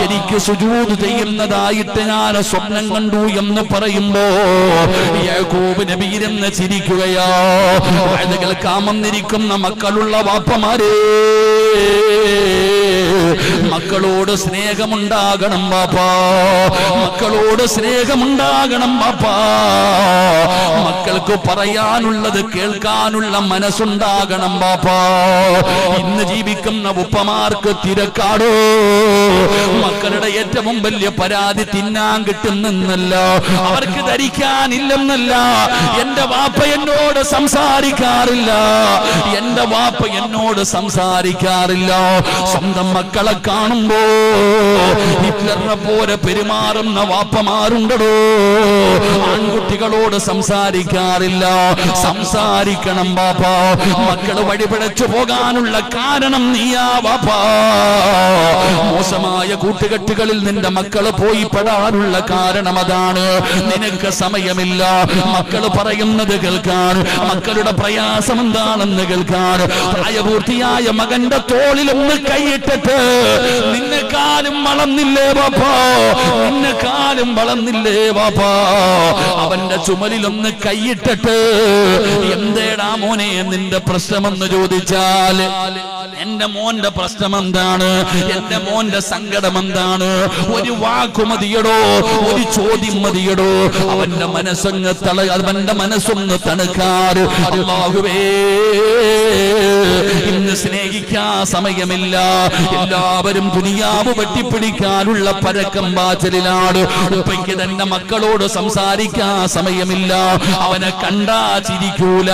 എനിക്ക് സുജൂദ് ചെയ്യുന്നതായിട്ട് ഞാൻ സ്വപ്നം കണ്ടു എന്ന് പറയുമ്പോ യാക്കൂബ് നബി ഇരുന്ന് ചിരിക്കുകയോ. അത് കേൾക്കാൻ വന്നിരിക്കുന്ന മക്കളുള്ള വാപ്പമാരേ, മക്കളോട് സ്നേഹമുണ്ടാകണം ബാപ്പാ, ബാപ്പാ. മക്കൾക്ക് പറയാനുള്ളത് കേൾക്കാനുള്ള മനസ്സുണ്ടാകണം ബാപ്പാ. ഇന്ന് ജീവിക്കുന്ന ഉപ്പമാർക്ക് തിരക്കാടോ. മക്കളുടെ ഏറ്റവും വലിയ പരാതി തിന്നാൻ കിട്ടുന്നല്ല, അവർക്ക് ധരിക്കാനില്ലെന്നല്ല. എന്റെ വാപ്പ എന്നോട് സംസാരിക്കാറില്ല. സ്വന്തം മക്കളെ കാണുമ്പോ ഹിറ്റ്ലറിനെ പോലെ പെരുമാറുന്ന വാപ്പമാരുണ്ടോ. ആൺകുട്ടികളോട് സംസാരിക്കാറില്ല. സംസാരിക്കണം ബാപ്പാ. മക്കള് വഴിപിഴച്ചു പോകാനുള്ള കാരണം നീയാ ബാപ്പാ. മോശമായ കൂട്ടുകെട്ടുകളിൽ നിന്റെ മക്കള് പോയി പെടാനുള്ള കാരണം അതാണ്. നിനക്ക് സമയമില്ല മക്കള് പറയുന്നത് കേൾക്കാൻ, മക്കളുടെ പ്രയാസം എന്താണെന്ന് കേൾക്കാൻ. പ്രായപൂർത്തിയായ മകന്റെ തോളിലൊന്ന് കൈയിട്ടിട്ട്, നിന്നെക്കാലും വളർന്നില്ലേ ബാപ്പാ, അവന്റെ ചുമലിലൊന്ന് കൈയിട്ടിട്ട്, എന്തേടാ മോനെ നിന്റെ പ്രശ്നമെന്ന് ചോദിച്ചാൽ, എന്റെ മോന്റെ പ്രശ്നം എന്താണ്, എന്റെ മോന്റെ സങ്കടം എന്താണ്, ഒരു വാക്കു മതിയടോ, ഒരു ചോദ്യം മതിയടോ. അവന്റെ മനസ്സൊന്ന് തണുക്കാറ്. അല്ലാഹുവേ, ഇന്ന് സ്നേഹിക്കാൻ സമയമില്ല. എല്ലാവരും ദുനിയാവ് വെട്ടിപ്പിടിക്കാനുള്ള പരക്കം പാച്ചലിലാണ്. ഉപ്പയ്ക്ക് തന്റെ മക്കളോട് സംസാരിക്കാൻ സമയമില്ല. അവനെ കണ്ടാ ചിരിക്കൂല,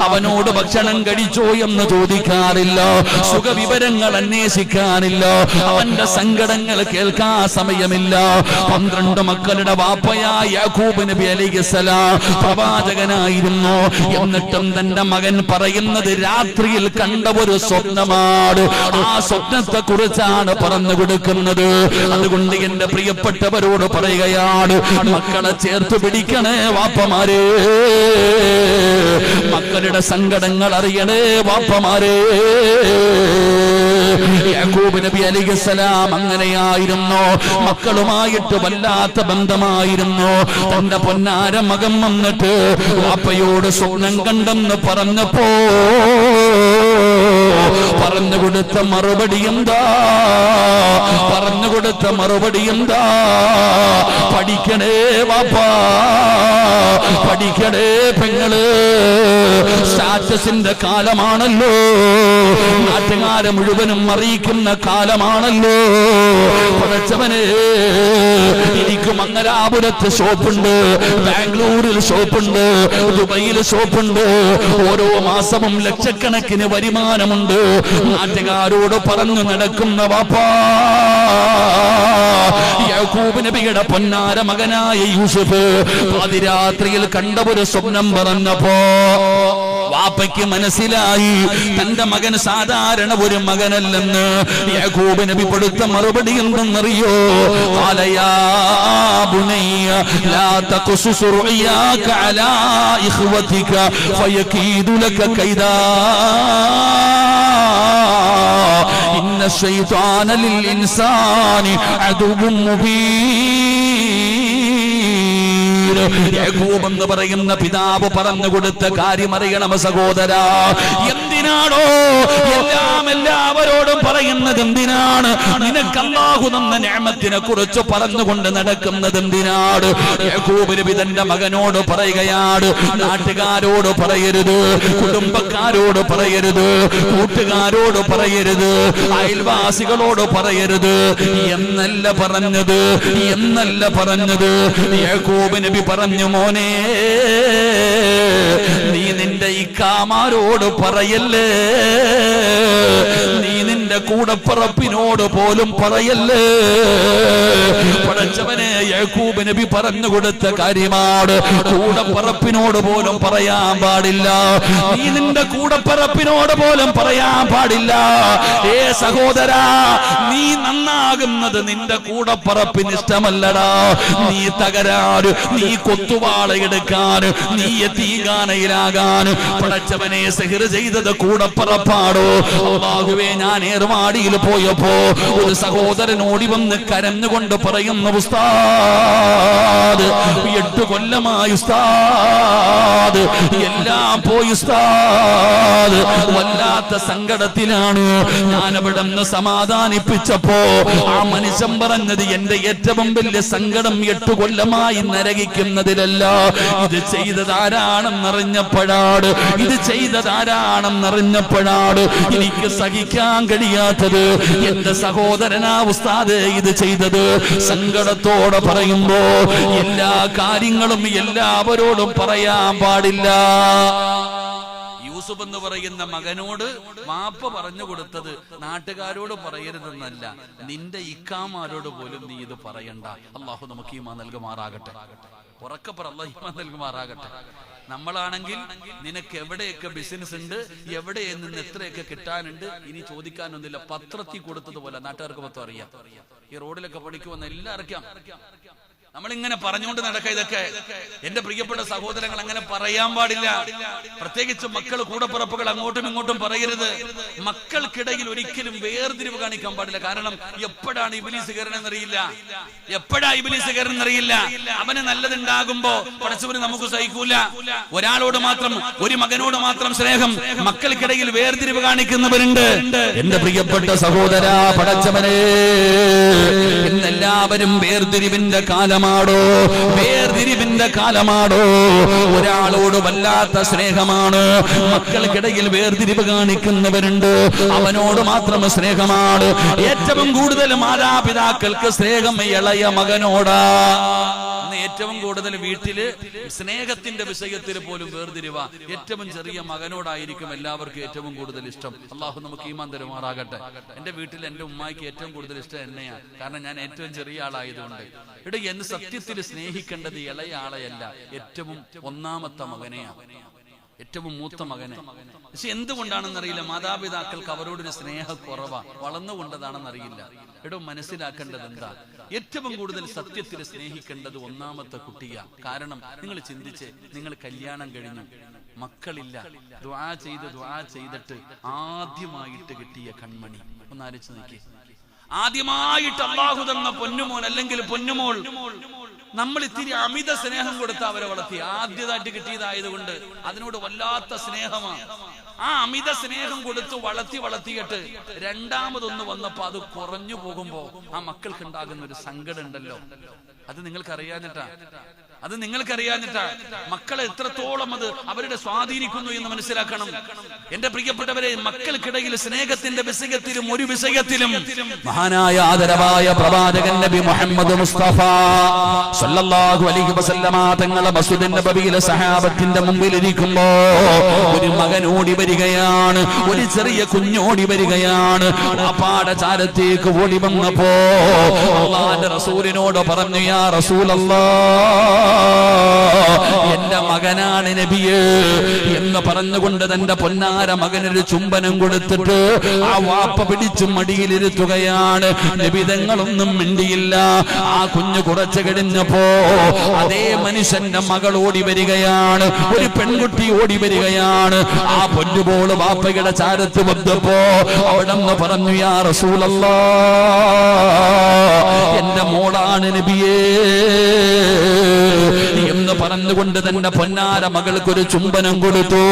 അവനോട് ഭക്ഷണം കഴിച്ചോ എന്ന് ചോദിക്കാറില്ല, സുഖവിവരങ്ങൾ അന്വേഷിക്കാനില്ല, അവന്റെ സങ്കടങ്ങൾ കേൾക്കാൻ സമയമില്ല. 12 മക്കളുടെ വാപ്പയായ യാക്കൂബ് നബി അലൈഹിസ്സലാം പ്രവാചകനായിരുന്നു. എന്നിട്ടും തന്റെ മകൻ പറയുന്നത് രാത്രിയിൽ കണ്ട ഒരു സ്വപ്നമാണ്. ആ സ്വപ്നത്തെ കുറിച്ചാണ് പറഞ്ഞു കൊടുക്കുന്നത്. അതുകൊണ്ട് എന്റെ പ്രിയപ്പെട്ടവരോട് പറയുകയാണ്, മക്കളെ ചേർത്ത് പിടിക്കണേ വാപ്പമാരെ, മക്കളുടെ സങ്കടങ്ങൾ അറിയണേ വാപ്പമാരെ. യാക്കൂബ് നബി അലൈഹിസ്സലാം അങ്ങനെയായിരുന്നു. മക്കളുമായിട്ട് വല്ലാത്ത ബന്ധമായിരുന്നു. തന്റെ പൊന്നാര മകൻ വന്നിട്ട് വാപ്പയോട് സ്വപ്നം കണ്ടെന്ന് പറഞ്ഞപ്പോ പറഞ്ഞുകൊടുത്ത മറുപടി എന്താ? പറഞ്ഞുകൊടുത്ത മറുപടി എന്താ? പഠിക്കണേ വാപ്പാ, പഠിക്കണേ പെങ്ങള്. സ്റ്റാറ്റസിന്റെ കാലമാണല്ലോ, നാട്ടുകാരെ മുഴുവനും അറിയിക്കുന്ന കാലമാണല്ലോ. പഠിച്ചവനെ, എനിക്ക് മംഗലാപുരത്ത് ഷോപ്പുണ്ട്, ബാംഗ്ലൂരിൽ ഷോപ്പുണ്ട്, ദുബൈയിൽ ഷോപ്പുണ്ട്. ഓരോ മാസവും ലക്ഷക്കണക്കിന് വരുമാനമുണ്ട്. നാട്ടുകാരോട് പറഞ്ഞു നടക്കുന്ന വാപ്പാ. യാക്കൂബ് നബിയുടെ പൊന്നാര മകനായ യൂസുഫ് പാതിരാത്രിയിൽ കണ്ട ഒരു സ്വപ്നം പറഞ്ഞപ്പോ വാപ്പയ്ക്ക് മനസ്സിലായി തന്റെ മകൻ സാധാരണ ഒരു മകനല്ലെന്ന്. യാക്കൂബ് നബി കൊടുത്ത മറുപടി എന്തെന്നറിയോ? ഖാലയാ ബുനയ്യ ലാ തഖ്സുസ് റുയാക അലാ ഇഖ്വതിക ഫയകീദു ലക കൈദാ ഇന്ന ശൈത്വാന ലിൽ ഇൻസാനി അദുവ്വുൻ മുബീൻ. യാക്കൂബ് എന്ന് പറയുന്ന പിതാവ് പറഞ്ഞു കൊടുത്ത കാര്യം അറിയണം സഹോദരാ. എന്തിനാണോ എല്ലാവരോടും പറയുന്നത്? എന്തിനാണ് നിനക്ക് അല്ലാഹു തന്ന നിഅമത്തിനെ കുറിച്ച് പറഞ്ഞുകൊണ്ട് നടക്കുന്നത്? എന്തിനാണ്? യാക്കൂബ് നബി തന്റെ മകനോട് പറയുകയാണ്, നാട്ടുകാരോട് പറയരുത്, കുടുംബക്കാരോട് പറയരുത്, കൂട്ടുകാരോട് പറയരുത്, അയൽവാസികളോട് പറയരുത് എന്നല്ല പറഞ്ഞത്, എന്നല്ല പറഞ്ഞത്. യാക്കൂബ് നബി പറഞ്ഞു, മോനെ നീ നിന്റെ ഇക്കാമാരോട് പറയല്ലേ, നീ നിന്റെ കൂടപ്പിറപ്പിനോട് പോലും പറയല്ലേ. പഠിച്ചവനെ, യാക്കൂബ് നബി പറഞ്ഞു കൊടുത്ത കാര്യമാണ്. കൂടപ്പിറപ്പിനോട് പോലും പറയാൻ പാടില്ല. നീ നിന്റെ കൂടപ്പിറപ്പിനോട് പോലും പറയാൻ പാടില്ല. ഏ സഹോദരാ, നീ നന്നാകുന്നത് നിന്റെ കൂടപ്പിറപ്പിന് ഇഷ്ടമല്ലടാ. നീ തകരാറ്, നീ കൊത്തുവാളയെടുക്കാൻ, നീ യതീഖാനയിലാകാൻ പടച്ചവനെ സിഹ്ർ ചെയ്തത് കൂടപ്പിറപ്പാടോ? അല്ലാഹുവേ, ഞാൻ ഏർവാടിയിൽ പോയപ്പോ ഒരു സഹോദരൻ ഓടി വന്ന് കരഞ്ഞുകൊണ്ട് പറയുന്നു, ഉസ്താദ് 8 കൊല്ലമായി ഉസ്താദ്, എല്ലാം പോയി ഉസ്താദ്, വല്ലാത്ത സങ്കടത്തിലാണ്. ഞാൻ അവിടെ നിന്ന് സമാധാനിപ്പിച്ചപ്പോ ആ മനുഷ്യൻ പറഞ്ഞത്, എന്റെ ഏറ്റവും വലിയ സങ്കടം 8 കൊല്ലമായി നരകിക്കുന്നതിലല്ല, ഇത് ചെയ്തതാരാണെന്നറിഞ്ഞപ്പോഴാണ്, ഇത് ചെയ്തതാരാണെന്നറിഞ്ഞപ്പോഴാണ് എനിക്ക് സഹിക്കാൻ കഴിയാത്തത്. എന്റെ സഹോദരനാ ഉസ്താദ് ഇത് ചെയ്തത്. സങ്കടത്തോടെ പറയുമ്പോ എല്ലാ കാര്യങ്ങളും എല്ലാവരോടും പറയാൻ പാടില്ല. യൂസുഫ് എന്ന് പറയുന്ന മകനോട് വാപ്പ പറഞ്ഞു കൊടുത്തത് നാട്ടുകാരോട് പറയരുതെന്നല്ല, നിന്റെ ഇക്കാമാരോട് പോലും നീ ഇത് പറയണ്ട. അള്ളാഹു നമുക്ക് ഈമാൻ നൽകുമാറാകട്ടെ. ഉറക്കപ്പറ, അല്ലാഹു ഈമാൻ നൽകുമാറാകട്ടെ. നമ്മളാണെങ്കിൽ നിനക്ക് എവിടെയൊക്കെ ബിസിനസ് ഉണ്ട്, എവിടെ നിന്ന് എത്രയൊക്കെ കിട്ടാനുണ്ട്, ഇനി ചോദിക്കാനൊന്നുമില്ല. പത്രത്തിൽ കൊടുത്തതുപോലെ നാട്ടുകാർക്ക് മൊത്തം അറിയാം. ഈ റോഡിലൊക്കെ പഠിക്കുമെന്ന് എല്ലാവർക്കും നമ്മളിങ്ങനെ പറഞ്ഞുകൊണ്ട് നടക്കുക. ഇതൊക്കെ എന്റെ പ്രിയപ്പെട്ട സഹോദരങ്ങൾ അങ്ങനെ പറയാൻ പാടില്ല. പ്രത്യേകിച്ച് മക്കൾ, കൂടപ്പിറപ്പുകൾ അങ്ങോട്ടും ഇങ്ങോട്ടും പറയരുത്. മക്കൾക്കിടയിൽ ഒരിക്കലും വേർതിരിവ് കാണിക്കാൻ പാടില്ല. കാരണം എപ്പോഴാണ് ഇബ്ലീസ് കയറണമെന്നറിയില്ല, എപ്പോഴാ ഇബ്ലീസ് കയറണമെന്നറിയില്ല. അവന് നല്ലതുണ്ടാകുമ്പോ പടച്ചവന് നമുക്ക് സഹിക്കൂല. ഒരാളോട് മാത്രം, ഒരു മകനോട് മാത്രം സ്നേഹം, മക്കൾക്കിടയിൽ വേർതിരിവ് കാണിക്കുന്നവരുണ്ട്. എന്റെ പ്രിയപ്പെട്ട സഹോദരാ, പടച്ചവനെ, ഇന്നെല്ലാവരും വേർതിരിവിന്റെ കാലമാണ്, വേർതിരിവിന്റെ കാലമാണോ? ഒരാളോട് വല്ലാത്ത സ്നേഹമാണ്, മക്കൾക്കിടയിൽ വേർതിരിവ് കാണിക്കുന്നവരുണ്ട്. അവനോട് മാത്രം സ്നേഹമാണ്. ഏറ്റവും കൂടുതൽ മാതാപിതാക്കൾക്ക് സ്നേഹം ഇളയ മകനോടാ. ഏറ്റവും കൂടുതൽ വീട്ടില് സ്നേഹത്തിന്റെ വിഷയത്തിൽ പോലും വേർതിരിവ ഏറ്റവും ചെറിയ മകനോടായിരിക്കും എല്ലാവർക്കും ഏറ്റവും കൂടുതൽ ഇഷ്ടം. അള്ളാഹു നമുക്ക് ഈമാൻ തരുമാറാകട്ടെ. എന്റെ വീട്ടിൽ എന്റെ ഉമ്മായിക്ക് ഏറ്റവും കൂടുതൽ ഇഷ്ടം എന്നെയാണ്. കാരണം ഞാൻ ഏറ്റവും ചെറിയ ആളായതുകൊണ്ട്. ഇവിടെ എന്ന് സത്യത്തിൽ സ്നേഹിക്കേണ്ടത് ഇളയ ആളെയല്ല, ഏറ്റവും ഒന്നാമത്തെ മകനെയാണ്. ഏറ്റവും മൂത്ത മകനെ. പക്ഷെ എന്തുകൊണ്ടാണെന്നറിയില്ല, മാതാപിതാക്കൾക്ക് അവരോടൊരു സ്നേഹക്കുറവാ, വളർന്നുകൊണ്ടതാണെന്നറിയില്ല. എടോ, മനസ്സിലാക്കേണ്ടത് എന്താ, ഏറ്റവും കൂടുതൽ സത്യത്തിൽ സ്നേഹിക്കേണ്ടത് ഒന്നാമത്തെ കുട്ടിയാ. കാരണം നിങ്ങൾ ചിന്തിച്ച്, നിങ്ങൾ കല്യാണം കഴിഞ്ഞു, മക്കളില്ല, ദുആ ചെയ്തിട്ട് ആദ്യമായിട്ട് കിട്ടിയ കൺമണി ഒന്ന് ആലോചിച്ച് നോക്കി. ആദ്യമായിട്ട് അല്ലാഹു തന്ന പൊന്നുമോൻ അല്ലെങ്കിൽ പൊന്നുമോൾ, നമ്മൾ ഇത്തിരി അമിത സ്നേഹം കൊടുത്ത് അവരെ വളർത്തി. ആദ്യമായിട്ട് കിട്ടിയതായതുകൊണ്ട് അതിനോട് വല്ലാത്ത സ്നേഹമാണ്. ആ അമിത സ്നേഹം കൊടുത്ത് വളർത്തിയിട്ട് രണ്ടാമതൊന്ന് വന്നപ്പോ അത് കുറഞ്ഞു പോകുമ്പോ ആ മക്കൾക്ക് ഉണ്ടാകുന്ന ഒരു സങ്കടം ഉണ്ടല്ലോ, അത് നിങ്ങൾക്കറിയാഞ്ഞിട്ടാ. മക്കളെ എത്രത്തോളം അത് അവരുടെ സ്വാധീനിക്കുന്നു എന്ന് മനസ്സിലാക്കണം. എന്റെ പ്രിയപ്പെട്ടവരെ, മക്കൾക്കിടയിൽ സ്നേഹത്തിന്റെ വിഷയത്തിലും ഒരു വിഷയത്തിലും മഹാനായ ആദരവായ പ്രവാചകൻ നബി മുഹമ്മദ് മുസ്തഫ സല്ലല്ലാഹു അലൈഹി വസല്ലമ തങ്ങളെ മസ്ജിദുൻ നബവിയിലെ സഹാബത്തിന്റെ മുമ്പിൽ ഇരിക്കുമ്പോ ഒരു മകൻ ഓടി വരികയാണ്, ഒരു ചെറിയ കുഞ്ഞോടി വരികയാണ്. വാപ്പാടെ ചാരത്തേക്ക് ഓടി വന്നപ്പോ അല്ലാഹുവിന്റെ റസൂലിനോട് പറഞ്ഞു, യാ റസൂലല്ലാഹ്, എന്റെ മകനാണ് നബിയേ എന്ന് പറഞ്ഞുകൊണ്ട് തന്റെ പൊന്നാര മകനൊരു ചുംബനം കൊടുത്തിട്ട് ആ വാപ്പ പിടിച്ചു മടിയിലിരുത്തുകയാണ്. നബി തങ്ങളൊന്നും മിണ്ടിയില്ല. ആ കുഞ്ഞു കുറച്ചു കഴിഞ്ഞപ്പോ അതേ മനുഷ്യന്റെ മകൾ ഓടി വരികയാണ്, ഒരു പെൺകുട്ടി ഓടി വരികയാണ്. ആ പൊന്നുപോള് വാപ്പയുടെ ചാരത്ത് വന്നപ്പോ അവിടെന്ന് പറഞ്ഞു, യാ റസൂലല്ലാഹ്, എന്റെ മോളാണ് നബിയേ എന്ന് പറഞ്ഞുകൊണ്ട് തന്റെ പൊന്നാര മകൾക്കൊരു ചുംബനം കൊടുത്തു.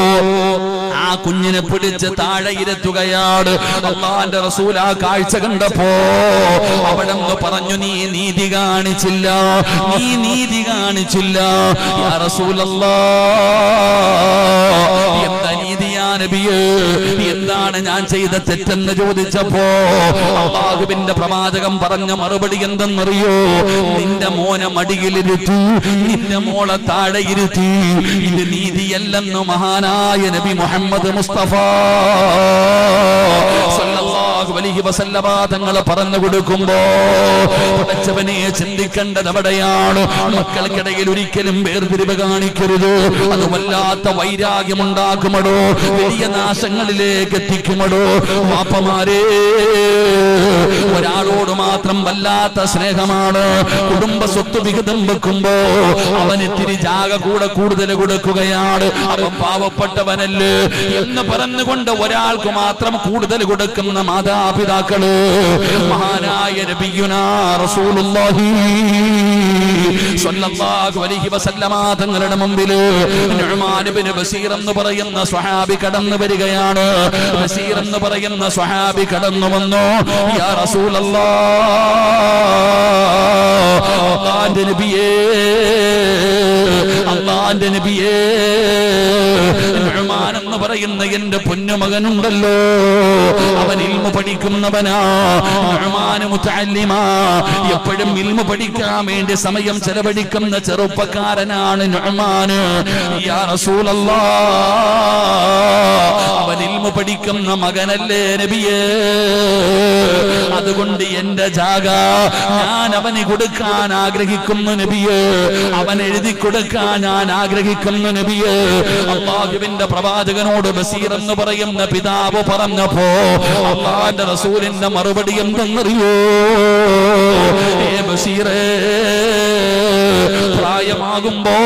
ആ കുഞ്ഞിനെ പിടിച്ച് താഴെ ഇരുത്തുകയാണ്. അല്ലാഹുവിന്റെ റസൂൽ ആ കാഴ്ച കണ്ടപ്പോ അവിടെന്ന് പറഞ്ഞു, നീ നീതി കാണിച്ചില്ല. യാ റസൂലല്ലാഹ്, എന്താ നീതിയാ നബിയേ, എന്താണ് ഞാൻ ചെയ്ത തെറ്റെന്ന് ചോദിച്ചപ്പോ അല്ലാഹുവിന്റെ പ്രവാചകൻ പറഞ്ഞ മറുപടി എന്തെന്നറിയോ? നിന്റെ മോനെ മടിയിലിരുത്തി, നിന്റെ മോളെ താഴെ ഇരുത്തി. ഇത് നീതിയല്ലെന്ന് മഹാനായ നബി മുഹമ്മദ് മുസ്തഫ സല്ലല്ലാഹു അലൈഹി വസല്ലമ തങ്ങൾ പറഞ്ഞു കൊടുക്കുമ്പോ പഠിച്ചവനെ ചിന്തിക്കേണ്ടത് എവിടെയാണ്? മക്കൾക്കിടയിൽ ഒരിക്കലും വേർതിരിവ് കാണിക്കരുത്. അത് വല്ലാത്ത വൈരാഗ്യമുണ്ടാക്കുമടോ, വലിയ നാശങ്ങളിലേക്ക് എത്തിക്കുമടോ. വാപ്പമാരെ, ഒരാളോട് മാത്രം വല്ലാത്ത സ്നേഹമാണ്. കുടുംബ സ്വത്ത് വിഹിതം വെക്കുമ്പോ അവനിത്തിരി ജാഗ കൂടുതൽ കൊടുക്കുകയാണ്. അവൻ പാവപ്പെട്ടവനല്ലേ എന്ന് പറഞ്ഞുകൊണ്ട് ഒരാൾക്ക് മാത്രം കൂടുതൽ കൊടുക്കുന്ന മാതാപിതാക്കള്. മഹാനായ നബിയുനാ റസൂലുള്ളാഹി സ്വല്ലല്ലാഹു അലൈഹി വസല്ലമ തങ്ങളുടെ മുമ്പിൽ നുഅ്മാൻ ഇബ്നു ബസീർ എന്ന് പറയുന്ന സ്വഹാബി കടന്നു വരികയാണ്. ബസീർ എന്ന് പറയുന്ന സ്വഹാബി കടന്നു വന്നു. യാ റസൂലല്ലാഹ്, അല്ലാഹുവിന്റെ നബിയേ, നുഅ്മാൻ എന്ന് പറയുന്ന എന്റെ പൊന്നുമകനുണ്ടല്ലോ, അവൻ ഇൽമു പഠിക്കുന്നവനാ. നുഅ്മാൻ മുതഅല്ലിമാ, എപ്പോഴും ഇൽമു പഠിക്കാൻ വേണ്ടി സമയം ചെലവഴിക്കുന്ന ചെറുപ്പക്കാരനാണ് നുഅ്മാൻ. യാ റസൂലല്ലാഹ്, അവൻ ഇൽമു പഠിക്കുന്ന മകനല്ലേ നബിയേ, അതുകൊണ്ട് എന്റെ ജാഗ ഞാൻ അവന് കൊടുക്കാൻ ആഗ്രഹിക്കുന്നു നബിയേ, അവൻ എഴുതി കൊടുക്കാൻ ഞാൻ ആഗ്രഹിക്കുന്നു നബിയേ. അല്ലാഹുവിന്റെ പ്രവാചകനോട് ബസീർ എന്ന് പറയുന്ന പിതാവ് പറഞ്ഞപ്പോ അല്ലാഹുവിന്റെ റസൂലിന്റെ മറുപടി എന്തെന്നറിയോ? ഏ ബസീറേ, പ്രായമാകുമ്പോ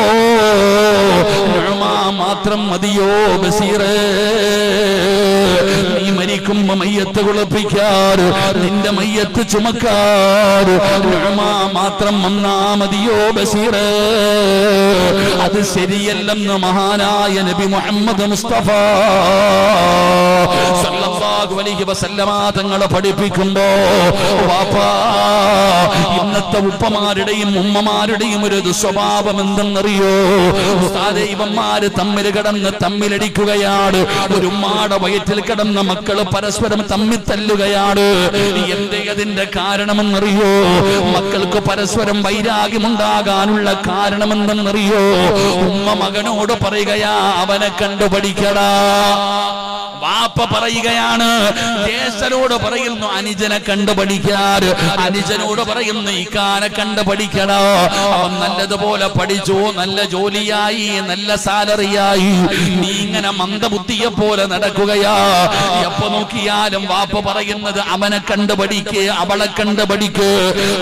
നുഅ്മാൻ മാത്രം മതിയോ ബസീറേ? നീ മരിക്കുമ്പോ മയ്യത്ത് കുളിപ്പിക്കാറ്, നിന്റെ മയ്യത്ത് ചുമക്കാറ് നുഅ്മാൻ മാത്രം വന്നാ മതിയോ ബസീറേ? അത് ശരിയല്ലെന്ന് മഹാനായ നബി മുഹമ്മദ് മുസ്തഫ സല്ലല്ലാഹു അലൈഹി വസല്ലമ തങ്ങളെ പഠിപ്പിക്കുമ്പോ വാപ്പാ, ഇന്നത്തെ ഉപ്പമാരുടെയും ഉമ്മമാരുടെയും ഒരു ദുസ്വഭാവം എന്തെന്നറിയോ? ഇവന്മാര് തമ്മിൽ കിടന്ന് തമ്മിലടിക്കുകയാണ്. ഒരു ഉമ്മാടെ വയറ്റിൽ കിടന്ന മക്കള് പരസ്പരം തമ്മിൽ തല്ലുകയാണ്. എന്തേ അതിന്റെ കാരണമെന്നറിയോ? മക്കൾക്ക് പരസ്പരം വൈരാഗ്യമുണ്ടാകാനുള്ള കാരണമെന്തെന്നറിയോ? ഉമ്മ മകനോട് പറയുകയാ, അവനെ കണ്ടു പഠിക്കടാ. വാപ്പ പറയുകയാണ്, ജ്യേഷ്ഠനോട് പറയുന്നു അനുജനെ കണ്ടു പഠിക്കാൻ, അനുജനോട് പറയുന്നു ഇക്കാനെ കണ്ടു പഠിക്കണോ. അവൻ നല്ലതുപോലെ പഠിച്ചു, നല്ല ജോലിയായി, നല്ല സാലറിയായി. നീ ഇങ്ങനെ മന്ദബുദ്ധിയെ പോലെ നടക്കുകയാ. എപ്പോ നോക്കിയാലും വാപ്പ പറയുന്നത് അവനെ കണ്ടു പഠിക്ക്, അവളെ കണ്ടു പഠിക്ക്,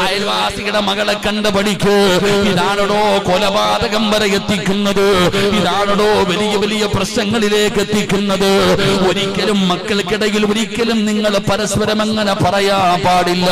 അയൽവാസിയുടെ മകളെ കണ്ടു പഠിക്ക്. ഇതാണോ കൊലപാതകം വരെ എത്തിക്കുന്നത്? ഇതാണോ വലിയ വലിയ പ്രശ്നങ്ങളിലേക്ക് എത്തിക്കുന്നത്? ഒരിക്കലും മക്കൾക്കിടയിൽ ഒരിക്കലും നിങ്ങൾ പരസ്പരം അങ്ങനെ പറയാൻ പാടില്ല.